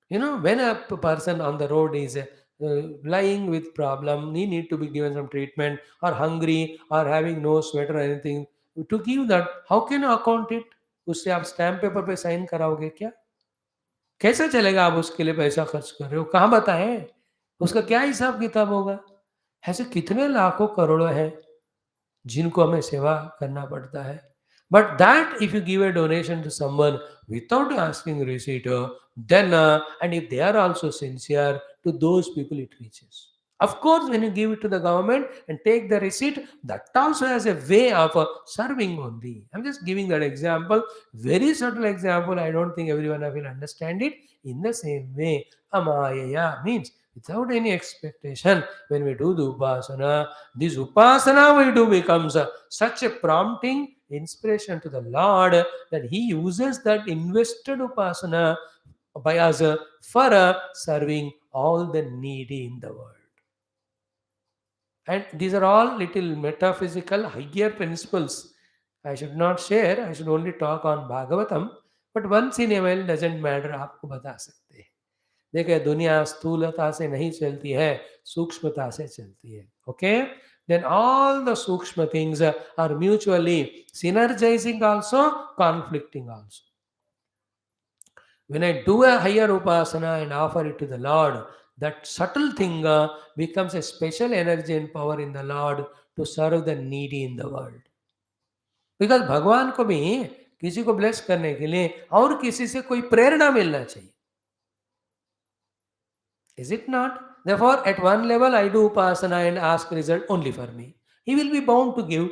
When a person on the road is lying with problem, he need to be given some treatment, or hungry, or having no sweat or anything, to give that, how can you account it? उससे आप stamp paper पे sign कराओगे क्या? कैसे चलेगा? आप उसके लिए पैसा खर्च कर रहे हो, कहाँ बताएं? उसका क्या हिसाब किताब होगा? ऐसे कितने लाखों करोड़ों हैं जिनको हमें सेवा करना पड़ता है. But that if you give a donation to someone without asking receipt, then and if they are also sincere, to those people it reaches. Of course, when you give it to the government and take the receipt, that also has a way of serving only. I'm just giving that example, very subtle example. I don't think everyone will understand it. In the same way, Amayaya means without any expectation, when we do the upasana, this upasana we do becomes such a prompting inspiration to the Lord that He uses that invested upasana by us for serving all the needy in the world. And these are all little metaphysical, higher principles. I should not share, I should only talk on Bhagavatam, but once in a while doesn't matter, आपको बता सकते हैं. देखिए दुनिया स्थूलता से नहीं चलती है, सूक्ष्मता से चलती है. Okay? Then all the sukshma things are mutually synergizing also, conflicting also. When I do a higher upasana and offer it to the Lord, That subtle thing becomes a special energy and power in the Lord to serve the needy in the world. Because भगवान को भी किसी को bless करने के लिए और किसी से कोई प्रेरणा मिलना चाहिए. Is it not? Therefore, at one level, I do upasana and ask result only for me. He will be bound to give.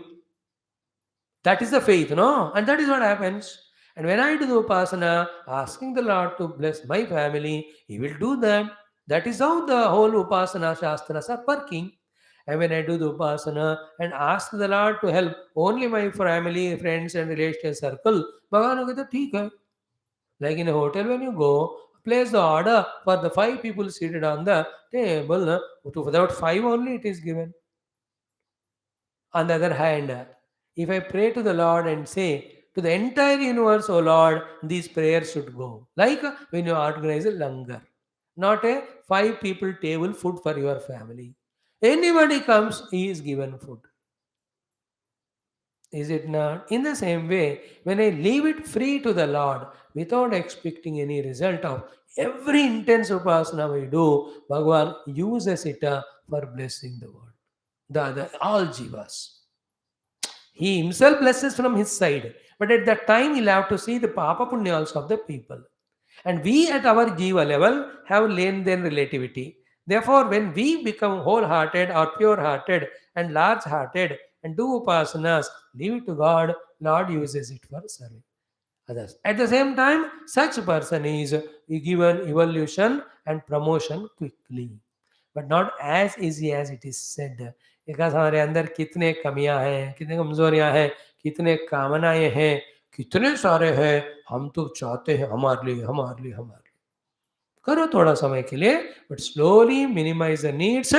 That is the faith, no? And that is what happens. And when I do the upasana, asking the Lord to bless my family, He will do that. That is how the whole upasana shastras are working. And when I do the upasana and ask the Lord to help only my family, friends, and relation circle, Bhagavan will say, "ठीक है." Like in a hotel, when you go, place the order for the five people seated on the table. Without five only, it is given. On the other hand, if I pray to the Lord and say to the entire universe, "Oh Lord, these prayers should go." Like when you organize a langar, not a five people table food for your family. Anybody comes, he is given food. Is it not? In the same way, when I leave it free to the Lord without expecting any result of every intense upasana we do, Bhagavan uses it for blessing the world, all jivas. He himself blesses from his side, but at that time he'll have to see the papa punyas of the people. And we at our jiva level have len then relativity. Therefore, when we become wholehearted or pure-hearted and large-hearted and do upasanas, leave it to God, Lord uses it for serving others. At the same time, such person is given evolution and promotion quickly, but not as easy as it is said. Because हमारे अंदर कितने कमियां हैं, कितने कमजोरियां हैं, कितने कामनाएं हैं, कितने सारे हैं. हम तो चाहते हैं हमारे लिए, हमारे लिए, हमारे लिए. करो थोड़ा समय के लिए, but slowly minimize the needs,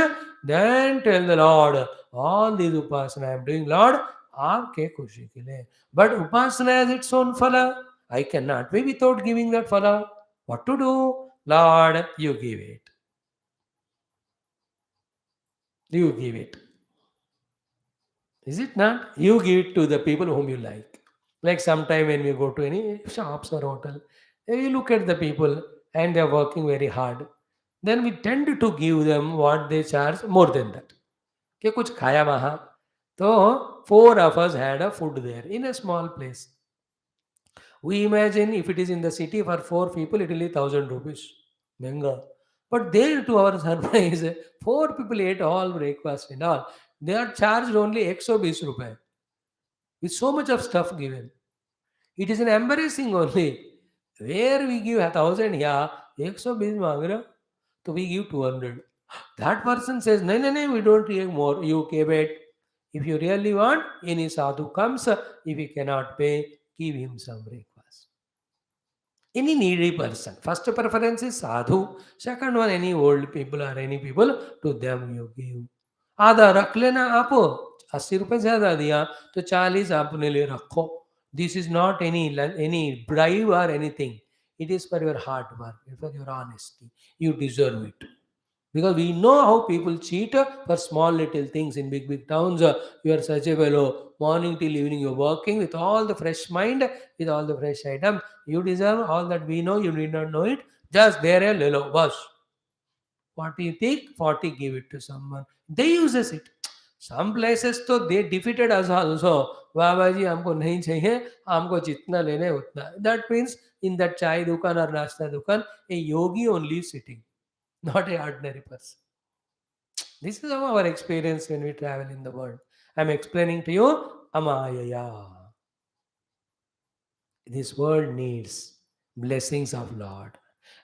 then tell the Lord, all these upasana I am doing, Lord, आपके खुशी के लिए. But upasana has its own phala. I cannot be without giving that phala. What to do? Lord, you give it. You give it. Is it not? You give it to the people whom you like. Like sometime when we go to any shops or hotel, you look at the people and they are working very hard. Then we tend to give them what they charge more than that. कि कुछ खाया वहाँ. तो four of us had a food there in a small place. We imagine if it is in the city for four people, it will be 1,000 rupees. Menga. But there, to our surprise, four people ate all breakfast and all. They are charged only 120 rupees with so much of stuff given. It is an embarrassing only. Where we give 1,000, yeah, 120 मांग रहे हो, so we give 200. That person says, no, no, no, we don't take more. You give it. If you really want, any sadhu comes. If he cannot pay, give him some breakfast. Any needy person. First preference is sadhu. Second one, any old people or any people, to them you give. आधा रख लेना आप. 80 रुपए ज्यादा दिया तो 40 अपने लिए रखो. This is not any bribe or anything. It is for your hard work, for your honesty. You deserve it. Because we know how people cheat for small little things in big towns. You are such a fellow. Morning till evening you're working with all the fresh mind, with all the fresh item. You deserve all that we know. You need not know it. Just there a little bus. 40 take, 40 give it to someone. They uses it. Some places तो they defeated us also. बाबा जी हमको नहीं चाहिए, हमको जितना लेने उतना. That means in that chai dukan or nashta dukan, a yogi only sitting, not a ordinary person. This is our experience when we travel in the world. I'm explaining to you Amayaya. This world needs blessings of Lord.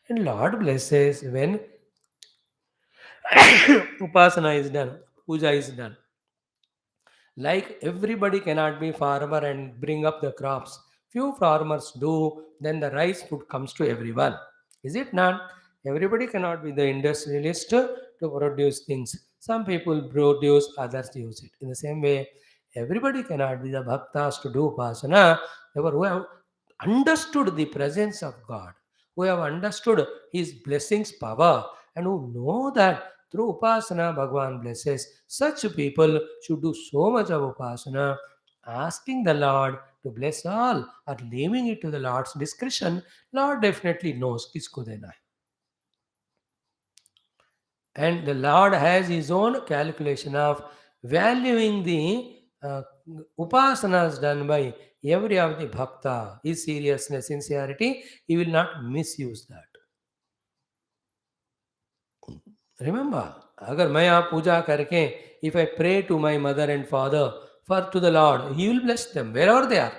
And Lord blesses when upasana is done, puja is done. Like everybody cannot be farmer and bring up the crops. Few farmers do, then the rice food comes to everyone. Is it not? Everybody cannot be the industrialist to produce things. Some people produce, others use it. In the same way, everybody cannot be the bhaktas to do upasana. Therefore, who have understood the presence of God, who have understood His blessings power, and who know that through upasana Bhagavan blesses, such people should do so much of upasana, asking the Lord to bless all or leaving it to the Lord's discretion. Lord definitely knows kisko dena hai. And the Lord has his own calculation of valuing the upasanas done by every of the bhakta, his seriousness, sincerity. He will not misuse that. Remember, अगर मैं आप पूजा करके, if I pray to my mother and father for to the Lord, He will bless them wherever they are.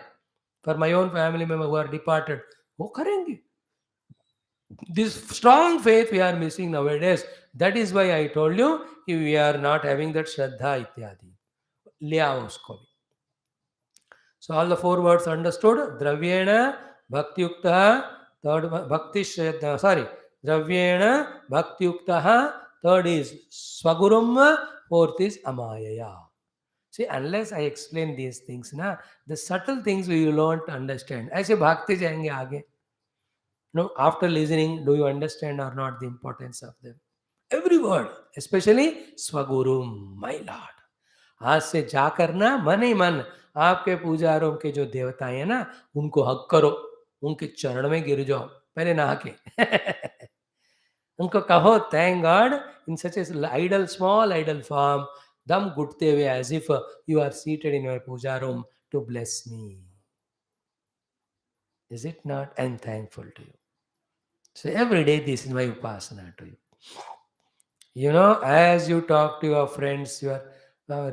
For my own family member who are departed, वो करेंगे. This strong faith we are missing nowadays. That is why I told you कि we are not having that श्रद्धा इत्यादि. ले आओ उसको भी. So all the four words understood. Dravyena bhakti yukta. Third bhakti sorry. Dravyena bhakti yukta. Third is swagurum. Fourth is amayaya. See, unless I explain these things, na, the subtle things we will not understand. ऐसे भागते जाएंगे आगे. No, after listening, do you understand or not the importance of them? Every word, especially Swagurum, my Lord. आज से जाकर ना मन ही मन आपके पूजारों के जो देवताएं हैं ना, उनको हक करो, उनके चरण में गिर जाओ पहले नहा के. उनको कहो thank god in such a idol small idol form, दम घुटते हुए as if you are seated in my puja room to bless me. Is it not? And thankful to you. So every day this is my upasana to you. You know, as you talk to your friends, your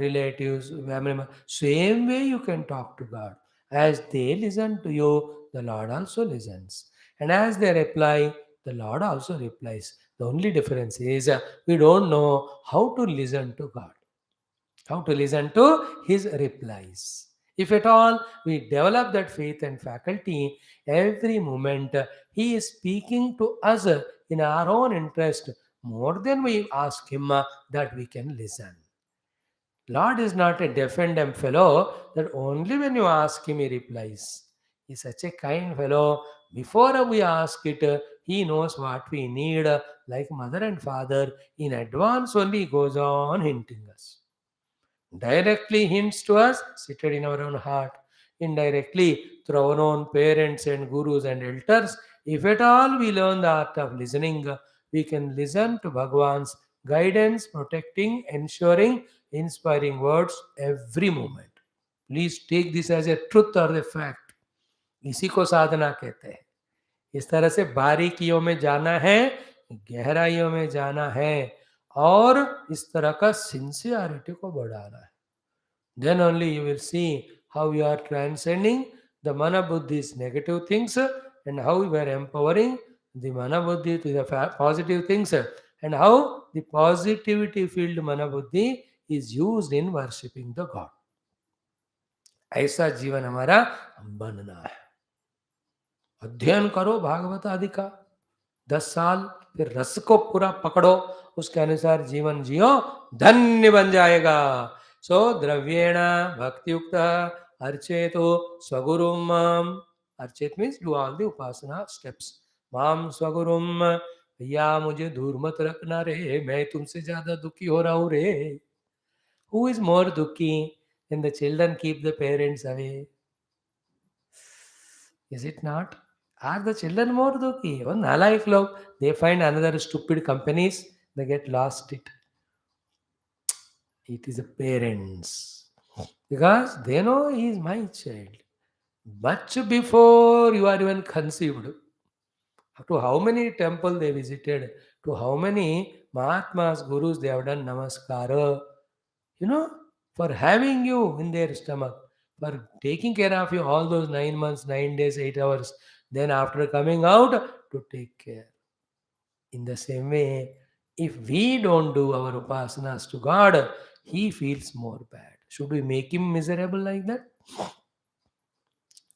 relatives, family members, same way you can talk to God. As they listen to you, the Lord also listens. And as they reply, the Lord also replies. The only difference is we don't know how to listen to God, how to listen to His replies. If at all we develop that faith and faculty, every moment He is speaking to us in our own interest more than we ask Him that we can listen. Lord is not a deaf and dumb fellow that only when you ask Him He replies. He is such a kind fellow. Before we ask it, He knows what we need, like mother and father. In advance only He goes on hinting us. Directly hints to us, seated in our own heart. Indirectly, through our own parents and gurus and elders. If at all we learn the art of listening, we can listen to Bhagavan's guidance, protecting, ensuring, inspiring words every moment. Please take this as a truth or a fact. इसी को साधना कहते हैं. इस तरह से बारीकियों में जाना है, गहराइयों में जाना है, और इस तरह का सिंसियरिटी को बढ़ाना है. Then only you will see how you are transcending the mana buddhi's negative things, and how you are empowering the mana buddhi to the positive things, and how the positivity filled mana buddhi is used in worshipping the God. ऐसा जीवन हमारा बनना है. अध्ययन करो भागवत आदि का 10 साल, फिर रस को पूरा पकड़ो, उसके अनुसार जीवन जियो, धन्य बन जाएगा. सो द्रव्येण भक्तियुक्त अर्चेतो स्वगुरुम माम. अर्चेत मीन्स डू ऑल द उपासना स्टेप्स. माम स्वगुरुम, भैया मुझे दूर मत रखना रे, मैं तुमसे ज्यादा दुखी हो रहा हूँ रे. हु इज मोर दुखी when the children keep the parents away? Is it not? Are the children more dukhi? वो नालायक लोग, they find another stupid companies, they get lost it. It is the parents. Because they know he is my child. Much before you are even conceived. To how many temple they visited, to how many Mahatmas, Gurus they have done namaskara. You know, for having you in their stomach, for taking care of you all those 9 months, 9 days, 8 hours, then after coming out, to take care. In the same way, if we don't do our upasanas to God, He feels more bad. Should we make Him miserable like that?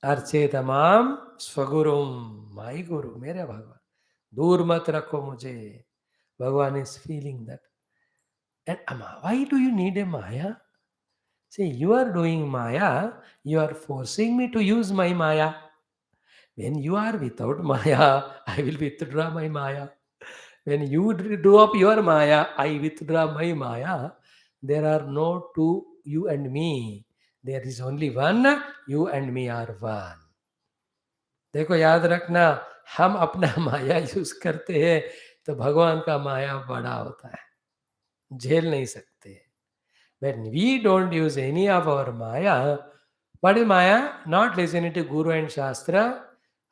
अर्चेतमाम स्वगुरुम, माई गुरु, मेरे भगवान, दूर मत रखो मुझे. भगवान is feeling that. And why do you need a Maya? See, you are doing Maya, you are forcing me to use my Maya. When you are without Maya, I will withdraw my Maya. When you do up your Maya, I withdraw my Maya. There are no two you and me. There is only one, you and me are one. देखो याद रखना, हम अपना माया use करते हैं तो भगवान का माया बड़ा होता है. झेल नहीं सकते. When we don't use any of our Maya, what is Maya? Not listening to Guru and Shastra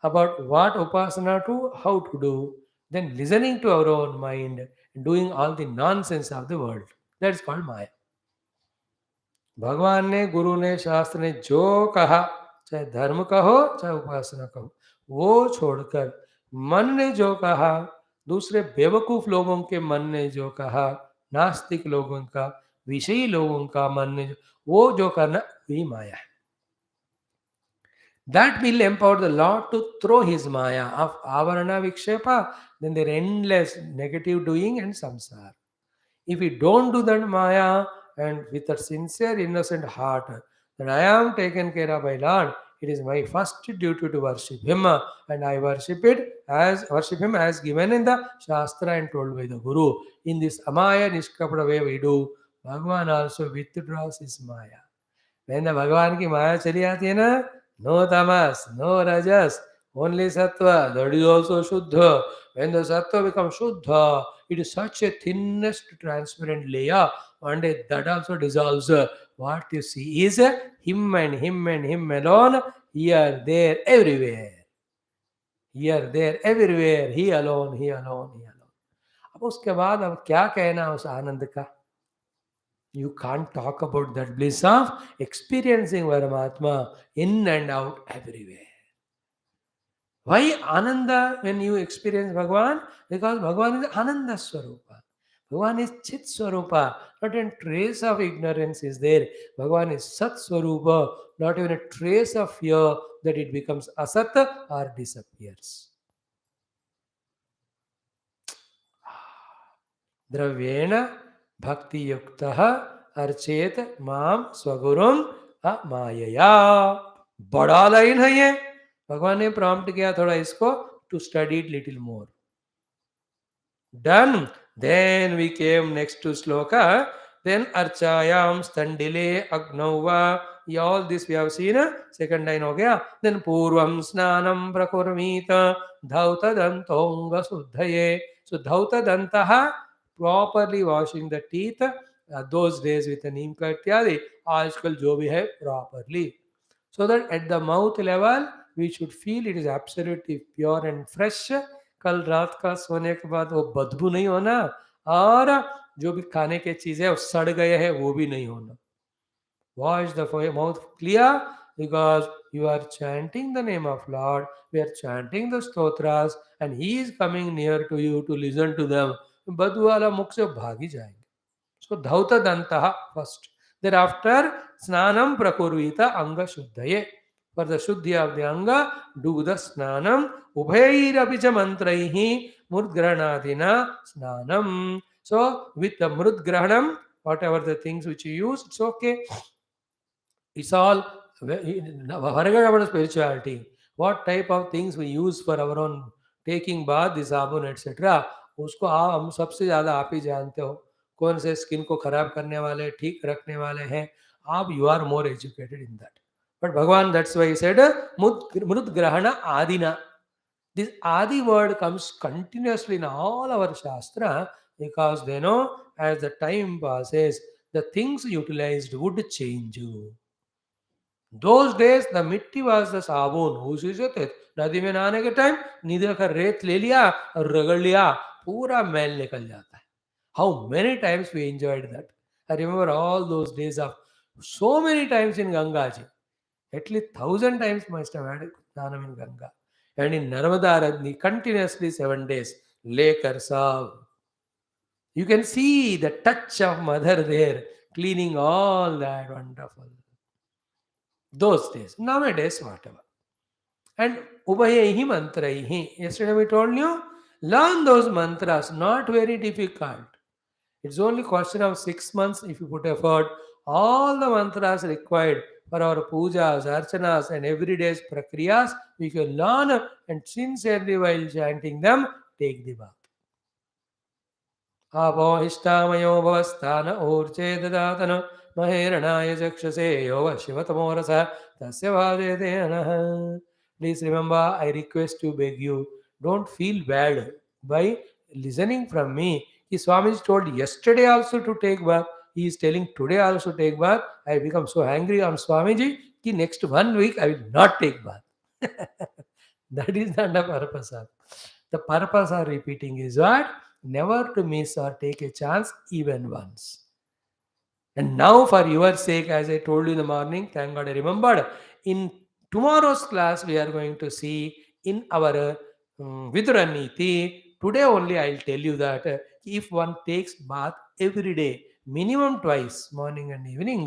about what Upasana to, how to do, then listening to our own mind, doing all the nonsense of the world. That's called Maya. भगवान ने, गुरु ने, शास्त्र ने जो कहा, चाहे धर्म कहो चाहे उपासना कहो, वो छोड़कर मन ने जो कहा, दूसरे बेवकूफ लोगों के मन ने जो कहा, नास्तिक लोगों का, विषयी लोगों का मन ने वो जो करना, वही माया है. That will empower the Lord to throw his Maya of avarana vikshepa, then their endless negative doing and samsara. If we don't do that Maya and with a sincere, innocent heart, then I am taken care of by Lord. It is my first duty to worship Him, and I worship Him as given in the Shastra and told by the Guru. In this Amaya Nishkapada way we do, Bhagavan also withdraws his Maya. When the भगवान की माया चली आती है ना, no tamas, no rajas, only sattva, that is also shuddha. When the sattva becomes shuddha, it is such a thinnest transparent layer, one day that also dissolves. What you see is him and him and him alone, here, there, everywhere. Here, there, everywhere, he alone, he alone, he alone. अब उसके बाद अब क्या कहना उस आनंद का? You can't talk about that bliss of experiencing Paramatma in and out everywhere. Why Ananda when you experience Bhagavan? Because Bhagavan is Ananda Swarupa. Bhagavan is Chit Swarupa. Not a trace of ignorance is there. Bhagavan is Sat Swarupa. Not even a trace of fear that it becomes Asat or disappears. Dravyena Bhakti Yuktaha Archet Mam Swagurum Mayaya. बड़ा line है ये. भगवान ने prompt किया थोड़ा इसको to study it little more. Done. Then we came next to sloka. Then Archayam Standile Agnova. All this we have seen. Second line हो गया. Then Purvam Snanam Prakurmita Dhauta Dantonga Suddhaye. So Dhauta Dantaha, properly washing the teeth. Those days with the neem ka ityadi. आजकल जो भी है properly. So that at the mouth level we should feel it is absolutely pure and fresh. कल रात का सोने के बाद वो बदबू नहीं होना, और जो भी खाने के चीजें वो सड़ गए हैं वो भी नहीं होना. Wash the mouth clear, because you are chanting the name of Lord, we are chanting the stotras, and He is coming near to you to listen to them. बदबू वाला मुख से भाग ही जाएंगे. So dhauta dantaha first. Thereafter snanam prakurvita anga shuddhaye. For the shuddhi of the anga, do the snanam ubhairapi cha mantraihi mudgranadina snanam. So with the mudgranam, whatever the things which you use, it's okay. It's all forget about spirituality. What type of things we use for our own taking bath, the sabun, etc. उसको आप हम सबसे ज़्यादा आप ही जानते हो कौन से स्किन को खराब करने वाले, ठीक रखने वाले हैं. आप you are more educated in that. But भगवान दैट्स व्हाई ही सेड मृदग्रहण आदिना. This adi word comes continuously in all our shastra, because they know as the time passes the things utilized would change. Those days the mitti was the sabun. Who sees it? नदी में नहाने के time नींद का रेत ले लिया और रगड़ लिया, पूरा मैल निकल जाता है. How many times we enjoyed that. I remember all those days of so many times in Ganga ji. At least 1,000 times must have had Snanam in Ganga. And in Narmada Aradhani, continuously 7 days. Lekar Sav. You can see the touch of mother there, cleaning all that wonderful. Those days. Nowadays, whatever. And Ubayehi Mantraihi. Yesterday we told you, learn those mantras, not very difficult. It's only question of 6 months if you put effort. All the mantras required for our pujas, archanas, and everyday's prakriyas, we can learn, and sincerely while chanting them, take the bath. Apo ishtamayo bhavasthana urche dadatana maheranaya jakshase yova shivatamorasa tasya bhavedena. Please remember, I request you, beg you, don't feel bad by listening from me. Swamiji told yesterday also to take bath. He is telling today also take bath. I become so angry on Swamiji कि next 1 week I will not take bath. That is not the purpose of. The purpose of repeating is what? Never to miss or take a chance even once. And now, for your sake, as I told you in the morning, thank God I remembered. In tomorrow's class, we are going to see in our Viduraniti. Today only I will tell you that if one takes bath every day, minimum twice, morning and evening,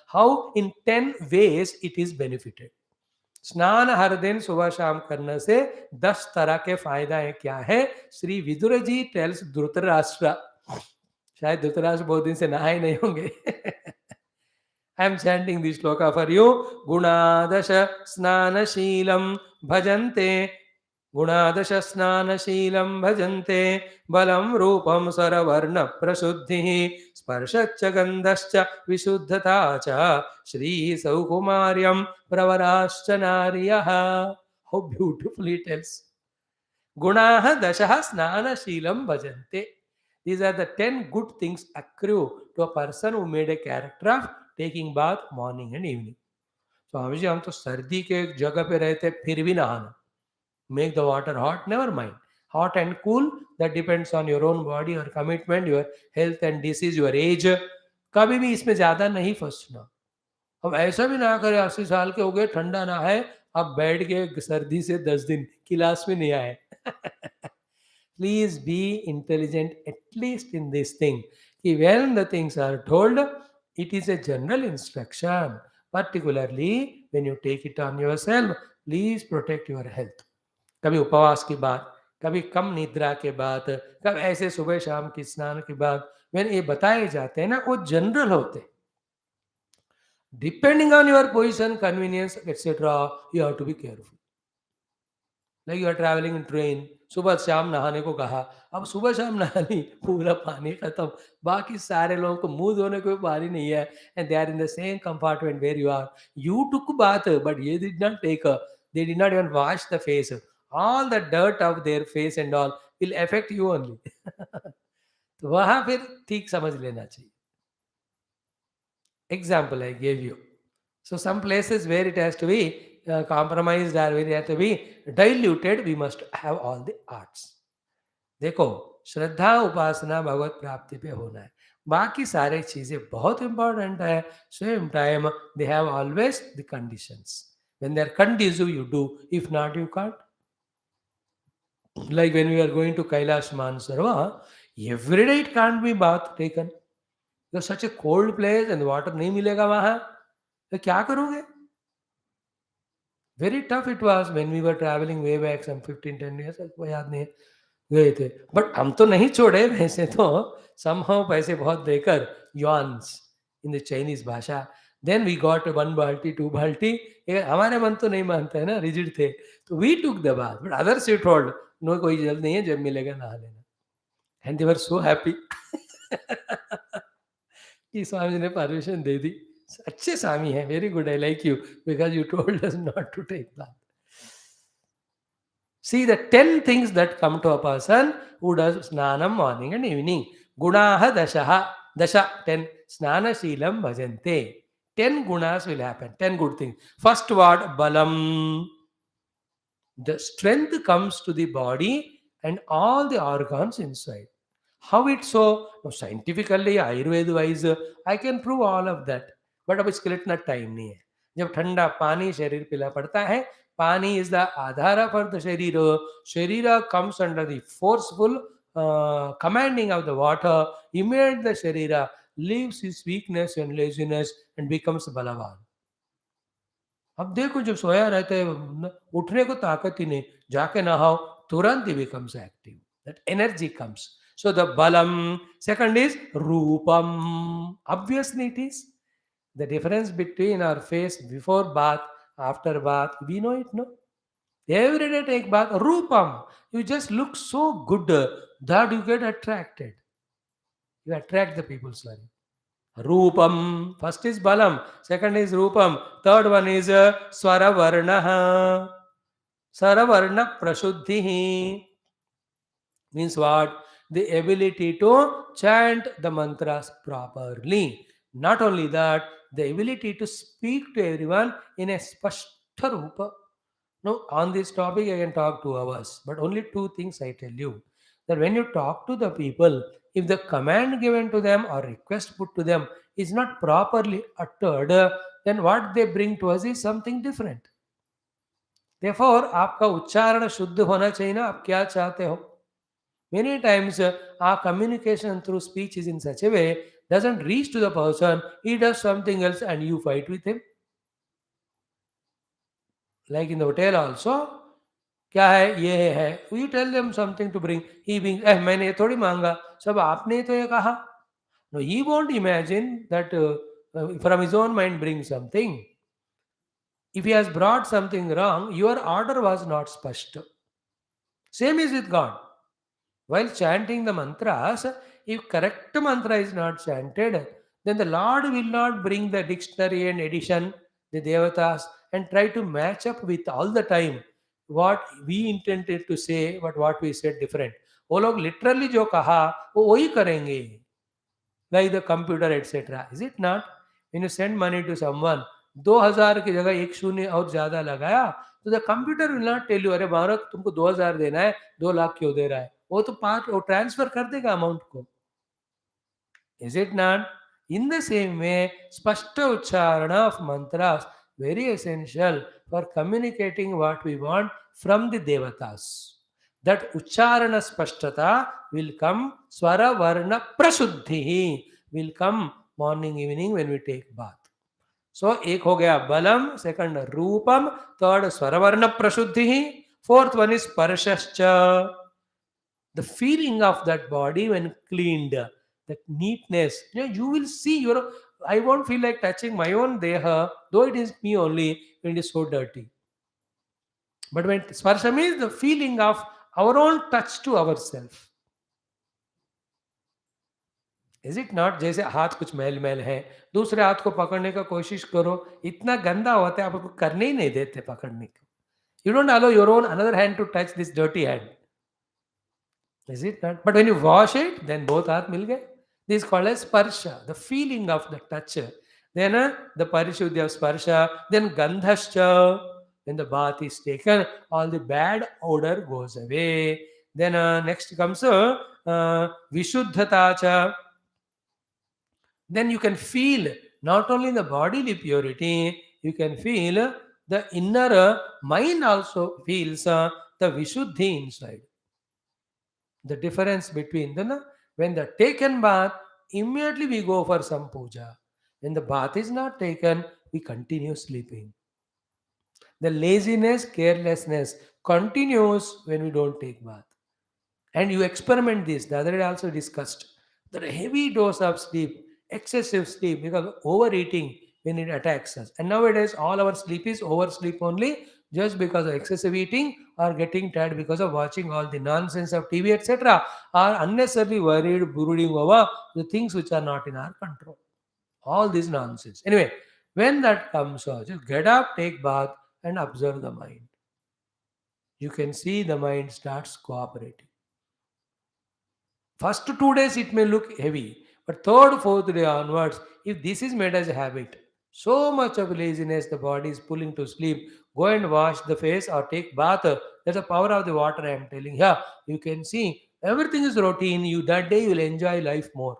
how in 10 ways it is benefited. स्नान हर दिन सुबह शाम करने से 10 तरह के फायदा क्या है श्री विदुर जी टेल्स धृतराष्ट्र शायद धृतराष्ट्र बहुत दिन से नहाए नहीं होंगे I am chanting this shloka for you. Gunadasha snanaशीlam bhajante. Gunadasha snanaशीlam bhajante. Balam rupam saravarna prasuddhi. Sparshaccha gandhascha visuddhatacha. Shri saukumaryam pravarascha nariyaha. How beautifully it tells. Gunaha dashaha snanaशीlam bhajante. These are the 10 good things accrue to a person who made a character of taking bath morning and evening. Swami ji हम तो सर्दी के जगह पे रहते फिर भी नहाना. Make the water hot, never mind. Hot and cool, that depends on your own body, your commitment, your health and disease, your age. कभी भी इसमें ज़्यादा नहीं फंसना. अब ऐसा भी ना करें 80 साल के हो गए ठंडा ना है अब बैठ के सर्दी से 10 दिन क्लास में नहीं आए. Please be intelligent at least in this thing. When the things are told, it is a general instruction. Particularly when you take it on yourself, please protect your health. कभी उपवास की बात, कभी कम निद्रा के बात, कभी ऐसे सुबह शाम की स्नान की बात, when ये बताए जाते हैं ना वो जनरल होते हैं. Depending on your position, convenience, etc., you have to be careful. Like you are traveling in train, सुबह शाम नहाने को कहा. अब सुबह शाम नहानी पूरा पानी खत्म, बाकी सारे लोगों को मुंह धोने को भी पानी नहीं है, and they are in the same compartment where you are. You took bath, but you did not take a. They did not even wash the face. All the dirt of their face and all will affect you only. तो वहां फिर ठीक समझ लेना चाहिए. Example I gave you. So some places where it has to be compromised or where it has to be diluted, we must have all the arts. देखो श्रद्धा उपासना भगवत प्राप्ति पे होना है, बाकी सारे चीजें बहुत इंपॉर्टेंट है. Same time they have always the conditions. When they are conducive you do, if not you can't. Like when we are going to Kailash Mansarva, every day it can't be bath taken. There's such a cold place and water नहीं मिलेगा वहाँ, तो क्या करोगे? Very tough it was when we were traveling way back some 15-10 years, को याद नहीं गए थे. बट हम तो नहीं छोड़े वैसे तो, somehow पैसे बहुत देकर yuans in the Chinese भाषा. Then we got 1 balti, 2 balti. हमारे मन तो नहीं मानते है ना, rigid थे. तो we took the bath, but others we told no कोई जल्द नहीं है, जब मिलेगा नहा लेना. And they were so happy. कि स्वामी जी ने परमिशन दे दी. अच्छे स्वामी हैं, very good, I like you because you told us not to take bath. See the 10 things that come to a person who does snanam morning and evening. Gunaha dashaha, dasha 10, snana sheelam bhajante. 10 gunas will happen, 10 good things. First word, balam. The strength comes to the body and all the organs inside. How it so? No, scientifically, Ayurveda wise, I can prove all of that. But अब इसके लिए इतना time नहीं है. जब ठंडा पानी शरीर पिला पड़ता है, पानी is the Aadhaar for the शरीर. शरीर comes under the forceful commanding of the water. Immediately the शरीर leaves his weakness and laziness and becomes balavan. अब देखो जब सोया रहता है उठने को ताकत ही नहीं, जाके नहाओ तुरंत ही becomes active. That energy comes. So the balam. Second is rupam. Obviously it is. The difference between our face before bath, after bath, we know it, no? Every day take bath. Rupam. You just look so good that you get attracted. You attract the people, sorry. Rupam. First is balam. Second is rupam. Third one is swaravarnaha. Swaravarna prashuddhi. Means what? the ability to chant the mantras properly. Not only that, the ability to speak to everyone in a spashta rupa. Now, on this topic, I can talk 2 hours, but only two things I tell you. That when you talk to the people, if the command given to them or request put to them is not properly uttered, then what they bring to us is something different. Therefore, आपका उच्चारण शुद्ध होना चाहिए ना, आप क्या चाहते हो. Many times, our communication through speech is in such a way doesn't reach to the person. He does something else, and you fight with him. Like in the hotel also, क्या है ये है, you tell them something to bring, he brings, मैंने ये थोड़ी मांगा, सब आपने तो ये कहा. No, he won't imagine that from his own mind bring something. If he has brought something wrong, your order was not spashta. Same is with God. While chanting the mantras, if correct mantra is not chanted, then the Lord will not bring the dictionary and edition, the devatas, and try to match up with all the time what we intended to say, but what we said different. वो लोग literally जो कहा वो वही करेंगे, like the computer etc. Is it not? When you send money to someone, 2000 की जगह एक शून्य और ज्यादा लगाया, तो the computer will not tell you अरे भारत तुमको 2000 देना है, 2 लाख क्यों दे रहा है. वो तो पार्ट वो ट्रांसफर कर देगा अमाउंट को. Is it not? In the same way, spashta ucharana of mantras very essential for communicating what we want from the devatas. That ucharana spashtata will come, swara varna prashuddhi will come morning, evening when we take bath. So, एक हो गया बलम, second रूपम, third स्वरवर्ण प्रशुद्धि, fourth one is स्पर्शश्च. The feeling of that body when cleaned, that neatness. You will see your. I won't feel like touching my own deha, though it is me only when it is so dirty. But when sparsham is the feeling of our own touch to ourselves. Is it not. जैसे हाथ कुछ मैल मैल है, दूसरे हाथ को पकड़ने का कोशिश करो, इतना गंदा होता है आपको करने ही नहीं देते पकड़ने को. You don't allow your own another hand to touch this dirty hand. Is it not? But when you wash it, then both हाथ मिल गए. दिस कॉल्ड एज स्पर्श, the feeling of the touch. Then the परिशुद्धि of स्पर्श. Then गंधश्च. When the bath is taken, all the bad odor goes away. Then next comes vishuddhata cha. Then you can feel not only the bodily purity, you can feel the inner mind also feels the vishuddhi inside. The difference between the when the taken bath, immediately we go for some puja. When the bath is not taken, we continue sleeping. The laziness, carelessness continues when we don't take bath. And you experiment this. The other day also discussed that a heavy dose of sleep, excessive sleep, because overeating when it attacks us. And nowadays all our sleep is oversleep only, just because of excessive eating or getting tired because of watching all the nonsense of TV, etc. Or unnecessarily worried, brooding over the things which are not in our control. All this nonsense. Anyway, when that comes, just get up, take bath, and observe the mind. You can see the mind starts cooperating. First 2 days it may look heavy, but third, fourth day onwards, if this is made as a habit, so much of laziness the body is pulling to sleep, go and wash the face or take bath. That's the power of the water I am telling. Yeah, you can see everything is routine. You that day you will enjoy life more.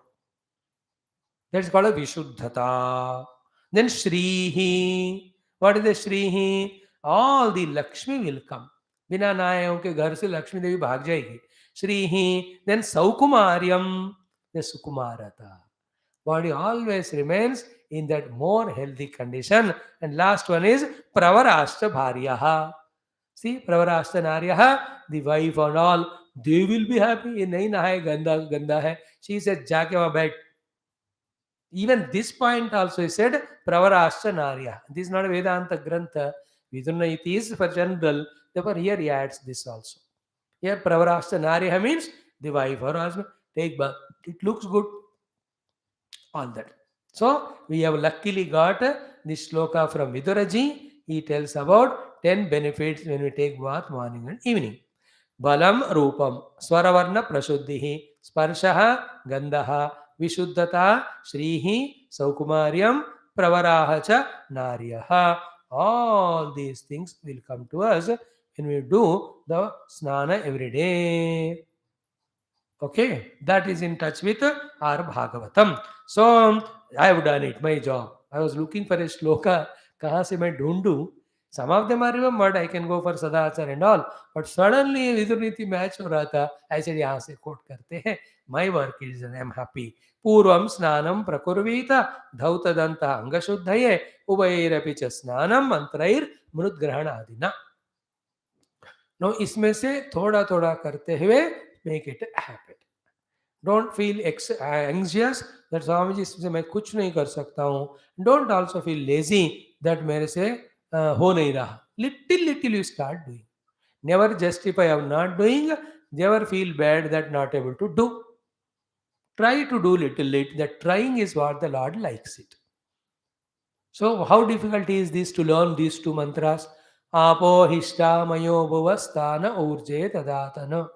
That's called a vishuddhata. Then Shrihi. What is the Shrihi? All the Lakshmi will come. बिना नहाए के घर से लक्ष्मी देवी भाग जाएगी. Shrihi. Then Saukumaryam. The Sukumarata. Body always remains in that more healthy condition. And last one is Pravarashta Bharyaha. See, Pravarashta Naryaha, the wife and all, they will be happy. ये नहीं नहाए गंदा गंदा है. She said, जाके वहाँ बैठ. Even this point also he said, Pravarashta Narya. This is not a Vedanta Grantha. Vidurna it is for general. Therefore here he adds this also. Here Pravarashta Narya means the wife or husband take bath. It looks good. All that. So we have luckily got this shloka from Viduraji. He tells about 10 benefits when we take bath morning and evening. बलं रूपं स्वरवर्ण प्रशुद्धिः स्पर्शः गन्धः विशुद्धता श्रीः सौकुमार्यं प्रवराः च नार्यः. All these things will come to us when we do the snana every day. Okay, that is in touch with our Bhagavatam. So I have done it, my job. I was looking for a shloka. कहाँ से मैं ढूंढूं? Some of them are remembered. I can go for Sadachar and all. But suddenly Vidur नीति match हो रहा था. I said यहाँ से quote करते हैं. My work is and I am happy. पूर्वं स्नानं प्रकुर्वीत धौतदन्तः अंगशुद्धये उभयैरपि च स्नानं मंत्रैर मृद्ग्रहणादिना. नो इसमें से थोड़ा थोड़ा करते हुए make it habit. Don't feel anxious that Swami ji से मैं कुछ नहीं कर सकता हूँ. Don't also feel lazy that मेरे से हो नहीं रहा. Little little you start doing. Never justify of not doing. Never feel bad that not able to do. Try to do little lit. That trying is what the lord likes it. So, how difficult is this to learn these two mantras? Apo hishta mayo bhuvastana urje tadatana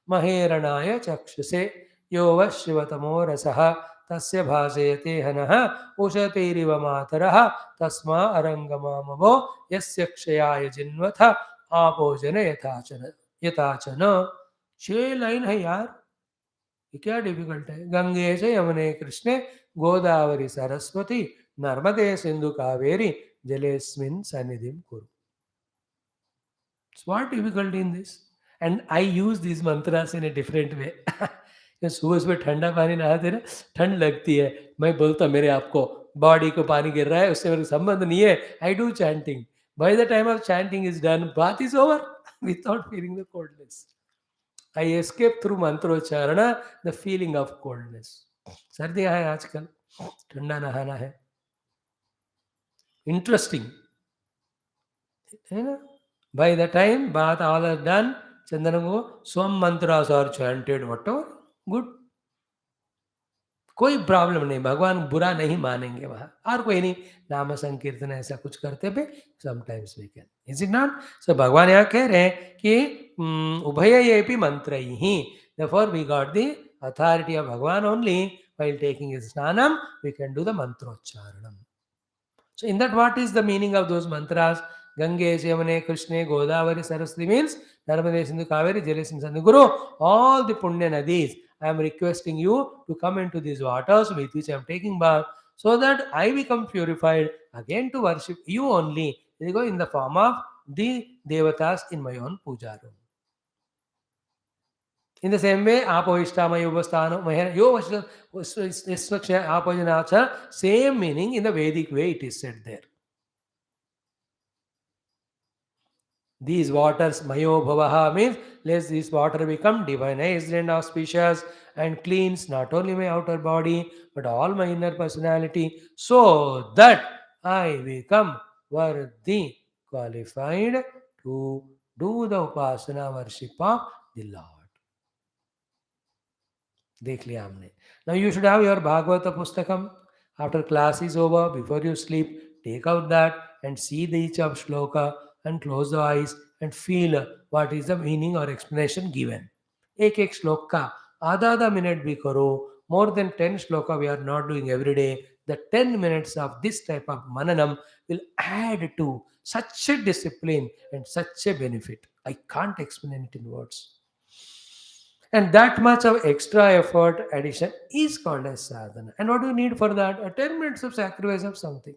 maheranaya chakshuse yova shivatamo rasaha tasya bhasayate hanaha ushatiriva mataraha tasma arangamamavo yasya kshayaya jinvatha apo jana yatachana. 6 line है यार. ये क्या difficult है? गंगे च यमुने कृष्णे गोदावरी सरस्वती नर्मदे सिंधु कावेरी जलेस्मिन् सन्निधिं कुरु. So what difficult in this? And I use these mantras in a different way. सुबह सुबह ठंडा पानी नहाते ना, ठंड लगती है. मैं बोलता मेरे आपको बॉडी को पानी गिर रहा है, उससे मेरा संबंध नहीं है. I do chanting. By the time of chanting is done, bath is over without feeling the coldness. I escape through मंत्रोच्चारण the feeling of coldness. सर्दियाँ हैं आजकल, ठंडा नहाना है. Interesting, है ना? By the time bath all are done, चंदन को swam mantras are chanted, whatever, good. कोई प्रॉब्लम नहीं. भगवान बुरा नहीं मानेंगे वहाँ. और कोई नहीं नाम संकीर्तन ऐसा कुछ करते पे sometimes we can. Is it not? So भगवान यहाँ कह रहे हैं कि उभययेपि मंत्रैहि. therefore we got the authority of Bhagavan only while taking his snanam. We can do the mantrocharanam. So in that, what is the meaning of those mantras? Gange, Yamune, Krishna, Godavari, Saraswati means Narmade, Sindhu, Kaveri, Jalesim, Sandhguru. All the Punya Nadis. I am requesting you to come into these waters with which I am taking bath, so that I become purified again to worship you only. In the form of the Devatas in my own puja room. In the same way, Apoishtama Yogastano, Apojanacha, same meaning in the Vedic way it is said there. These waters, Mayo Bhavaha, means let this water become divinized and auspicious and cleans not only my outer body but all my inner personality, so that I become worthy, qualified to do the Upasana worship of the Lord. देख लिया हमने. Now you should have your Bhagavata Pustakam. After class is over, before you sleep, take out that and see the each of shloka and close the eyes and feel what is the meaning or explanation given. एक एक श्लोक का आधा आधा minute भी करो. More than 10 shloka we are not doing every day. The 10 minutes of this type of mananam will add to such a discipline and such a benefit. I can't explain it in words. And that much of extra effort addition is called as sadhana. And what do you need for that? 10 minutes of sacrifice of something.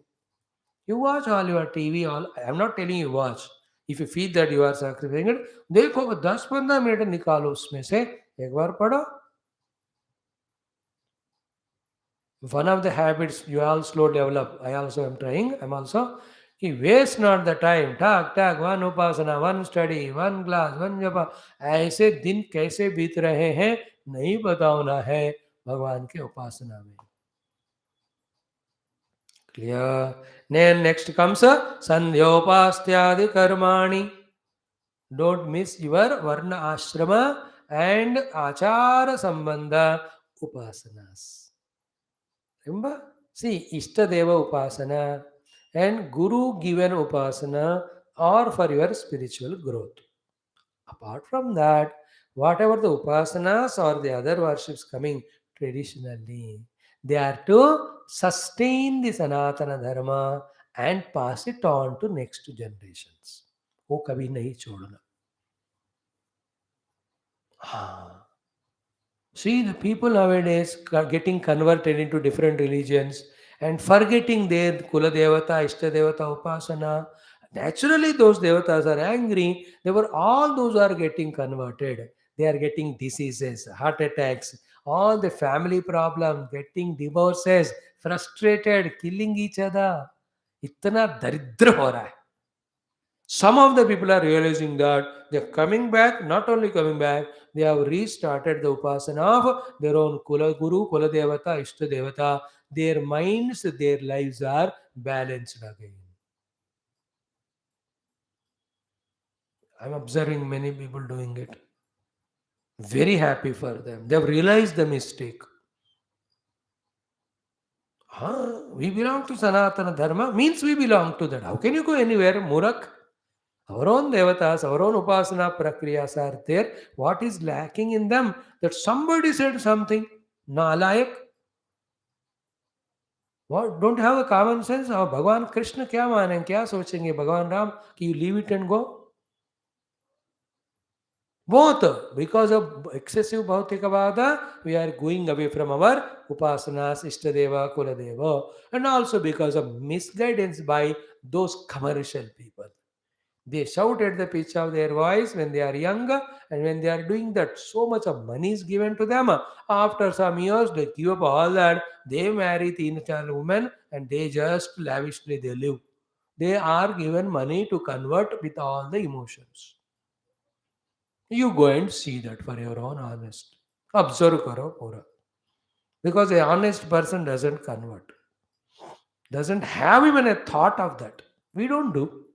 You watch all your TV, all. I am not telling you watch. If you feel that you are sacrificing it, देखो 10-15 minute निकालो उसमें से एक बार पढ़ो. One of the habits you all slow develop, I also am trying, I'm also, कि waste not the time, ठाक one upasana, one study, one class, one japa. ऐसे दिन कैसे बीत रहे हैं नहीं बताना है भगवान के उपासना में. Clear? Then next comes sandhyopastyadi karmani. Don't miss your varna ashrama and achara sambandha upasanas. Remember? See, Ishtadeva Upasana and Guru given Upasana are for your spiritual growth. Apart from that, whatever the upasanas or the other worships coming traditionally, they are to sustain the Sanatana Dharma and pass it on to next generations. वो कभी नहीं छोड़ना. हाँ. See, the people nowadays are getting converted into different religions and forgetting their Kula Devata, Ishta Devata, Upasana. Naturally, those devatas are angry. They were all those are getting converted. They are getting diseases, heart attacks, all the family problems, getting divorces, frustrated, killing each other. इतना दरिद्र हो रहा है. Some of the people are realizing that they're coming back, not only coming back, they have restarted the upasana of their own Kula Guru, Kula Devata, Ishta Devata. Their minds, their lives are balanced again. I'm observing many people doing it. Very happy for them. They've realized the mistake. We belong to Sanatana Dharma means we belong to that. How can you go anywhere, Murak? Our own devatas, our own upasana prakriyas are there. What is lacking in them? That somebody said something. Nalayak. What? Don't have a common sense? भगवान कृष्ण क्या माने क्या सोचेंगे भगवान राम कि you leave it and go? Both, because of excessive bhautikavada, we are going away from our upasanas, Ishtadeva, Kuladeva, and also because of misguidance by those commercial people. They shout at the pitch of their voice when they are young, and when they are doing that, so much of money is given to them. After some years, they give up all that. They marry teen-child women, and they just lavishly they live. They are given money to convert with all the emotions. You go and see that for your own honest. Observe karo pura. Because a honest person doesn't convert, doesn't have even a thought of that. We don't do.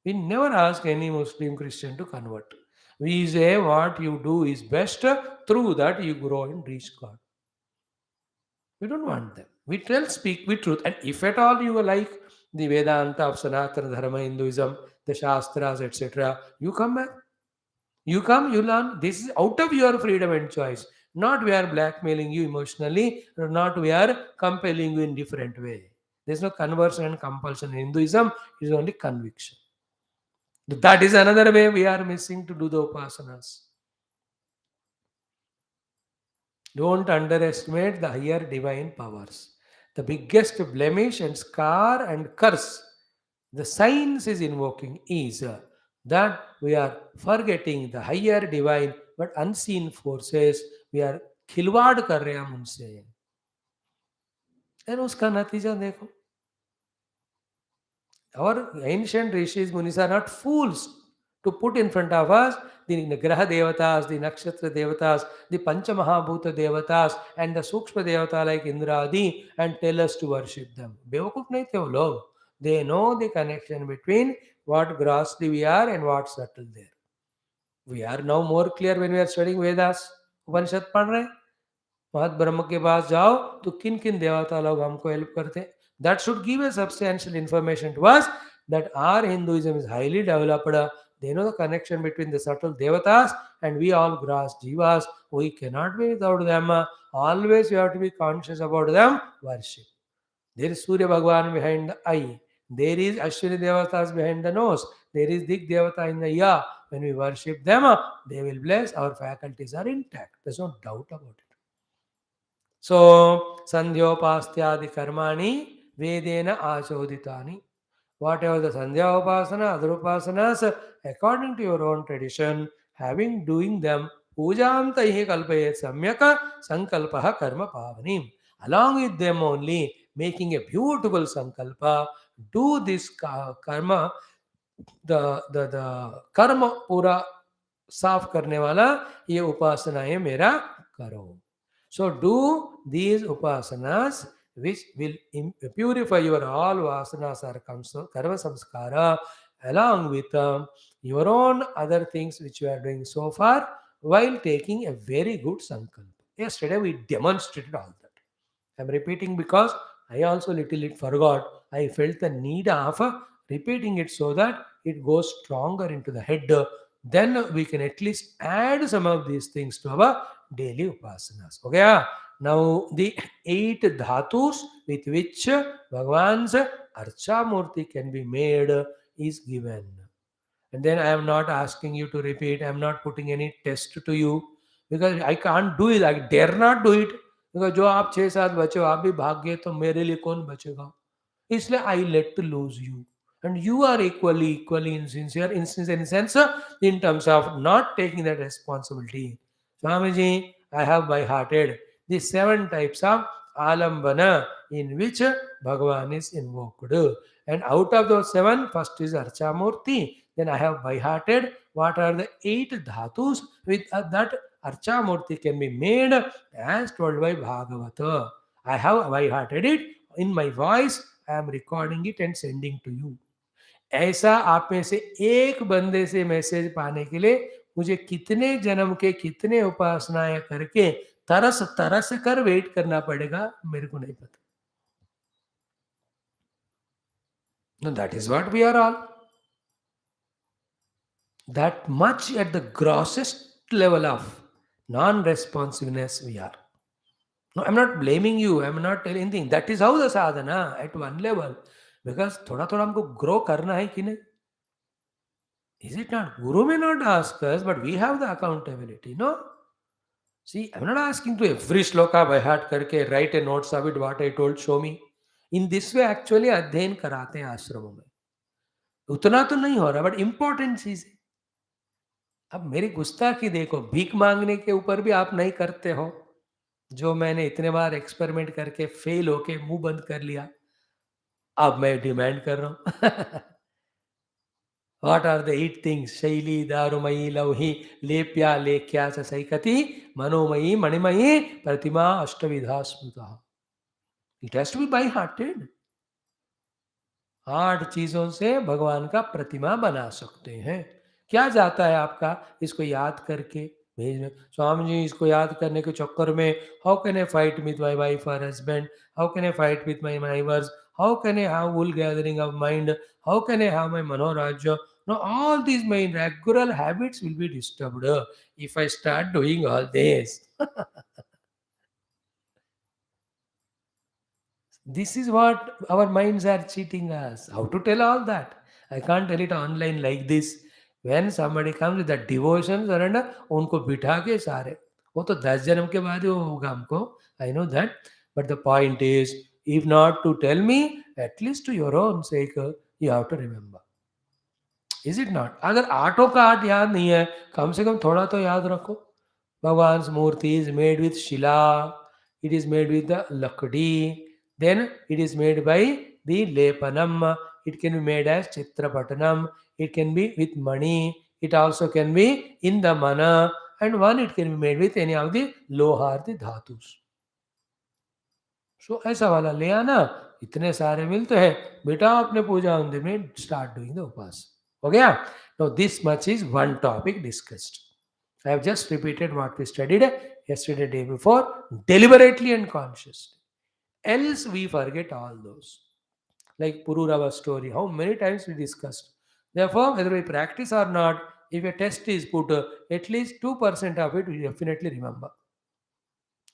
We never ask any Muslim Christian to convert. We say what you do is best, through that you grow and reach God. We don't want them. We tell speak with truth. And if at all you like the Vedanta of Sanatana Dharma, Hinduism, the Shastras, etc., you come back. You come, you learn. This is out of your freedom and choice. Not we are blackmailing you emotionally, or not we are compelling you in different way. There's no conversion and compulsion in Hinduism. It is only conviction. That is another way we are missing to do the upasanas. Don't underestimate the higher divine powers. The biggest blemish and scar and curse the science is invoking is that we are forgetting the higher divine but unseen forces. We are खिलवाड़ कर रहे हैं हम उनसे. And उसका नतीजा देखो. Our ancient rishis, munis are not fools to put in front of us the Graha Devatas, the Nakshatra Devatas, the Panchamahabhuta Devatas, and the Sukshma Devata like Indra Adi, and tell us to worship them. Bevakuf nahi the wo log. They know the connection between what grossly we are and what's subtle there. We are now more clear when we are studying Vedas. Upanishad पढ़ रहे हैं. महत ब्रह्म के पास जाओ तो किन किन देवता लोग हमको हेल्प करते हैं. That should give a substantial information to us that our Hinduism is highly developed. They know the connection between the subtle devatas and we all gross jivas. We cannot be without them. Always we have to be conscious about them. Worship. There is Surya Bhagwan behind the eye. There is Ashwini Devatas behind the nose. There is Dik Devata in the ear. When we worship them, they will bless. Our faculties are intact. There's no doubt about it. So, Sandhyopastyadi karmani vedena achoditani. Whatever the Sandhya upasana, other upasanas, according to your own tradition, having doing them, pujanta ihe kalpayet samyaka sankalpaha karma pavanim. Along with them only, making a beautiful sankalpa, do this karma, the कर्म पूरा साफ करने वाला ये उपासनाएं मेरा करो. So do these upasanas which will purify your all vasanas or karma samskara along with your own other things which you are doing so far while taking a very good sankalpa. Yesterday we demonstrated all that. I'm repeating because I also little bit forgot. I felt the need of repeating it so that it goes stronger into the head then we can at least add some of these things to our daily upasanas. Okay, now the eight dhatus with which Bhagavan's Archa Murti can be made is given. And then I am not asking you to repeat, I am not putting any test to you because I can't do it, I dare not do it. Because जो आप 6-7 बचे हो आप भी भाग गए तो मेरे लिए कौन बचेगा. इसलिए I let to lose you and you are equally insincere in sense in terms of not taking that responsibility. Swamiji, I have by hearted the 7 types of alambana in which Bhagavan is invoked, and out of those 7, first is Archamurti. Then I have by hearted what are the 8 dhatus with that Archamurti can be made as told by Bhagavata. I have by hearted it in my voice. I am recording it and sending to you. ऐसा आप में से एक बंदे से message पाने के लिए मुझे कितने जन्म के कितने उपासनाएं करके तरस तरस कर वेट करना पड़ेगा मेरे को नहीं पता. No, that is what we are all. That much at the grossest level of non-responsiveness we are. No, I'm not blaming you. I'm not telling anything. That is how the sadhana at one level. Because थोड़ा थोड़ा हमको grow करना है कि नहीं. Is it not? Guru may not ask us, but we have the accountability. No? See, I'm not asking to every shloka by heart करके write a notes of it, what I told, show me. In this way, actually, अध्ययन कराते हैं आश्रमों में. उतना तो नहीं हो रहा, but important चीज है. अब मेरी गुस्ताखी देखो, भीख मांगने के ऊपर भी आप नहीं करते हो, जो मैंने इतने बार एक्सपेरिमेंट करके फेल होके मुंह बंद कर लिया. अब मैं डिमांड कर रहा हूं. What are the 8 things? Shaili, Darumayi, Lauhi, Lepya, Lekya, Saikati, Manomayi, Manimayi, Pratima, Ashtavidha, Smutaha. It has to be by hearted. 8 चीजों से भगवान का प्रतिमा बना सकते हैं. क्या जाता है आपका इसको याद करके भेज में. स्वामी जी इसको याद करने के चक्कर में how can I fight with my wife और husband, how can I fight with my neighbours, how can I have wool gathering of mind, how can I have my manorajya. Now all these my regular habits will be disturbed if I start doing all this. This is what our minds are cheating us. How to tell all that? I can't tell it online like this. When somebody comes with the devotions और है ना उनको बिठा के सारे, वो तो 10 जन्म के बाद ही वो होगा हमको. I know that. But the point is, if not to tell me, at least to your own sake, you have to remember. Is it not? अगर आठों का आठ याद नहीं है, कम से कम थोड़ा तो याद रखो. Bhagwan's murti is made with shila. It is made with the lakdi. Then it is made by the lepanam. It can be made as chitrapatanam. It can be with mani. It also can be in the mana. And one it can be made with any of the lohar, the dhatus. So ऐसा वाला ले आना. इतने सारे मिलते हैं बेटा अपने पूजा उन्दे में start doing the upas. Okay? Now this much is one topic discussed. I have just repeated what we studied yesterday, day before, deliberately and consciously. Else we forget all those. Like Pururava story, how many times we discussed. Therefore, whether we practice or not, if a test is put, at least 2% of it we definitely remember.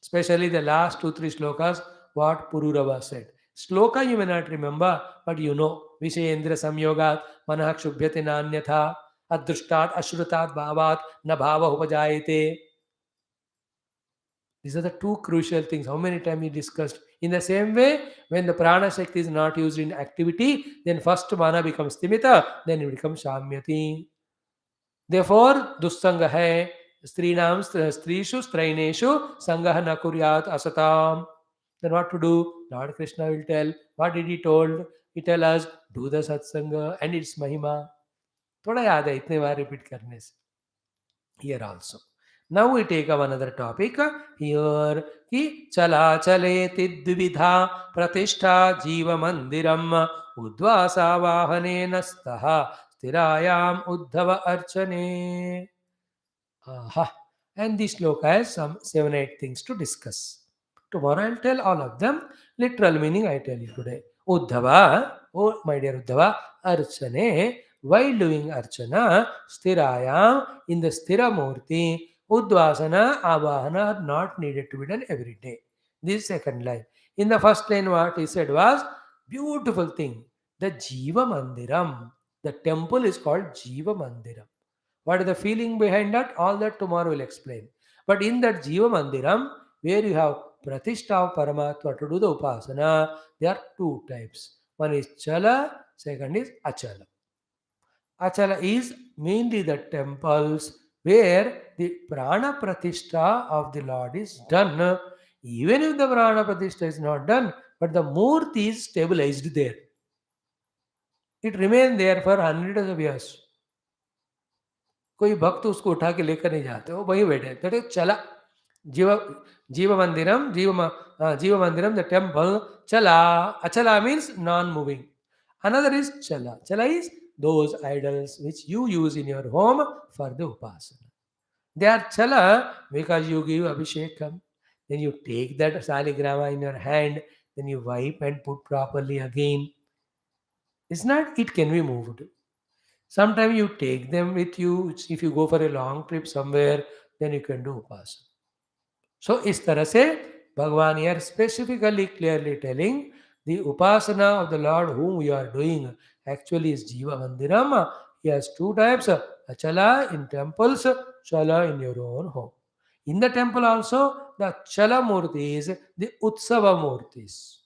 Especially the last 2-3 slokas, what Pururava said. Sloka you may not remember, but you know. Vishayendra samyogat manah kshubhyate nanyatha adrushtat ashrutat bhavat na bhava upajayate. These are the 2 crucial things. How many times we discussed? In the same way, when the prana shakti is not used in activity, then first mana becomes timita, then it becomes shamyati. Therefore, dussanga hai strinam strishu straineshu sangah na kuryat asatam. Then what to do? Lord Krishna will tell. What did he told? He tell us, do the satsanga and its mahima. थोड़ा याद है इतने बार repeat करने से. Here also. Now we take up another topic here कि चला चले तिद्विधा प्रतिष्ठा जीव मंदिरम उद्वासा वाहने नस्तः स्थिरायाम Uddhav अर्चने. Aha. And this sloka has some 7-8 things to discuss. Tomorrow I'll tell all of them. Literal meaning I tell you today. Uddhava, oh my dear Uddhava, Archane, while doing Archana, Sthirayam, in the Sthira Murti, Udvasana, Avahana are not needed to be done every day. This is second line. In the first line, what he said was, beautiful thing, the Jiva Mandiram. The temple is called Jiva Mandiram. What is the feeling behind that? All that tomorrow will explain. But in that Jiva Mandiram, where you have Pratishtha of Paramatma to do the Upasana, there are two types. One is Chala, second is Achala. Achala is mainly the temples where the Prana Pratishtha of the Lord is done. Even if the Prana Pratishtha is not done, but the Murti is stabilized there. It remained there for hundreds of years. कोई भक्त उसको उठा के लेकर नहीं जाते, वो वहीं बैठे, दैट इज चला. जीव जीव मंदिरम जीव मंदिरम द टेम्पल चला. अचला means non moving. Another is chala. Chala is those idols which you use in your home for the upasana. They are chala because you give abhishekam. Then you take that saligrama in your hand, then you wipe and put properly again. It's not, it can be moved. Sometimes you take them with you. If you go for a long trip somewhere, then you can do upasana. So इस तरह से भगवान here specifically clearly telling the upasana of the Lord whom we are doing actually is Jiva Mandiram. He has two types, Achala in temples, Chala in your own home. In the temple also, the Chala Murtis, the Utsava Murtis.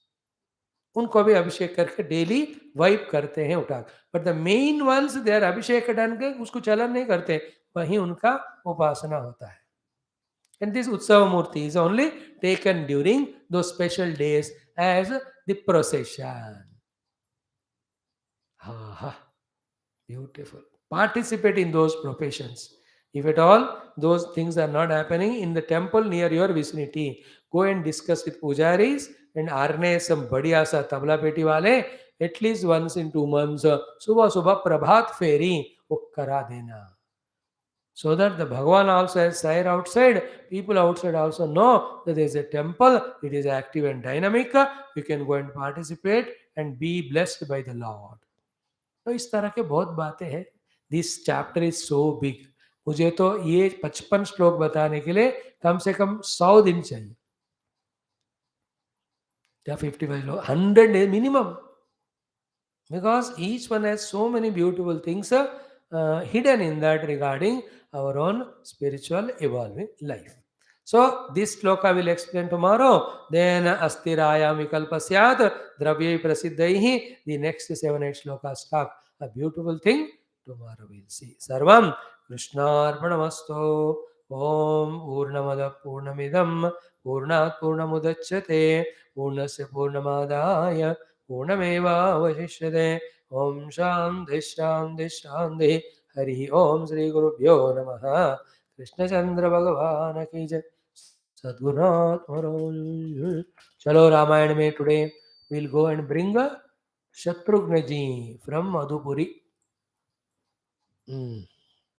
उनको भी अभिषेक करके daily wipe करते हैं उठा. But the main ones they are abhishek done के उसको चलन नहीं करते, वहीं उनका उपासना होता है. And this Utsava Murti is only taken during those special days as the procession. Ah, beautiful. Participate in those professions. If at all those things are not happening in the temple near your vicinity, go and discuss with pujaris and arne some बढ़िया सा तबला पेटी वाले at least once in 2 months सुबह सुबह प्रभात फेरी वो करा देना. So that the Bhagavan also has sire outside, people outside also know that there is a temple, it is active and dynamic, you can go and participate and be blessed by the Lord. तो इस तरह के बहुत बातें हैं. This chapter is so big. मुझे तो ये 55 श्लोक बताने के लिए कम से कम 100 दिन चाहिए. 55 श्लोक, 100 days minimum, because each one has so many beautiful things hidden in that regarding our own spiritual evolving life. So this shloka will explain tomorrow. Then astiraya vikalpasyat dravye prasiddhaihi. The next 7-8 shlokas talk a beautiful thing. Tomorrow we'll see. Sarvam Krishnarpanamastu. Om Purnamada Purnamidam Purnat Purnamudachyate Purnasya Purnamadaya Purnameva Vashishyate. Om Shanti Shanti Shanti. Hari Om Sri Gurubhyo Namaha. Krishna Chandra Bhagavan ki jai. Sadgurunath Maharaj. Chalo Ramayana mein today we'll go and bring Shatrugna ji from Madhupuri.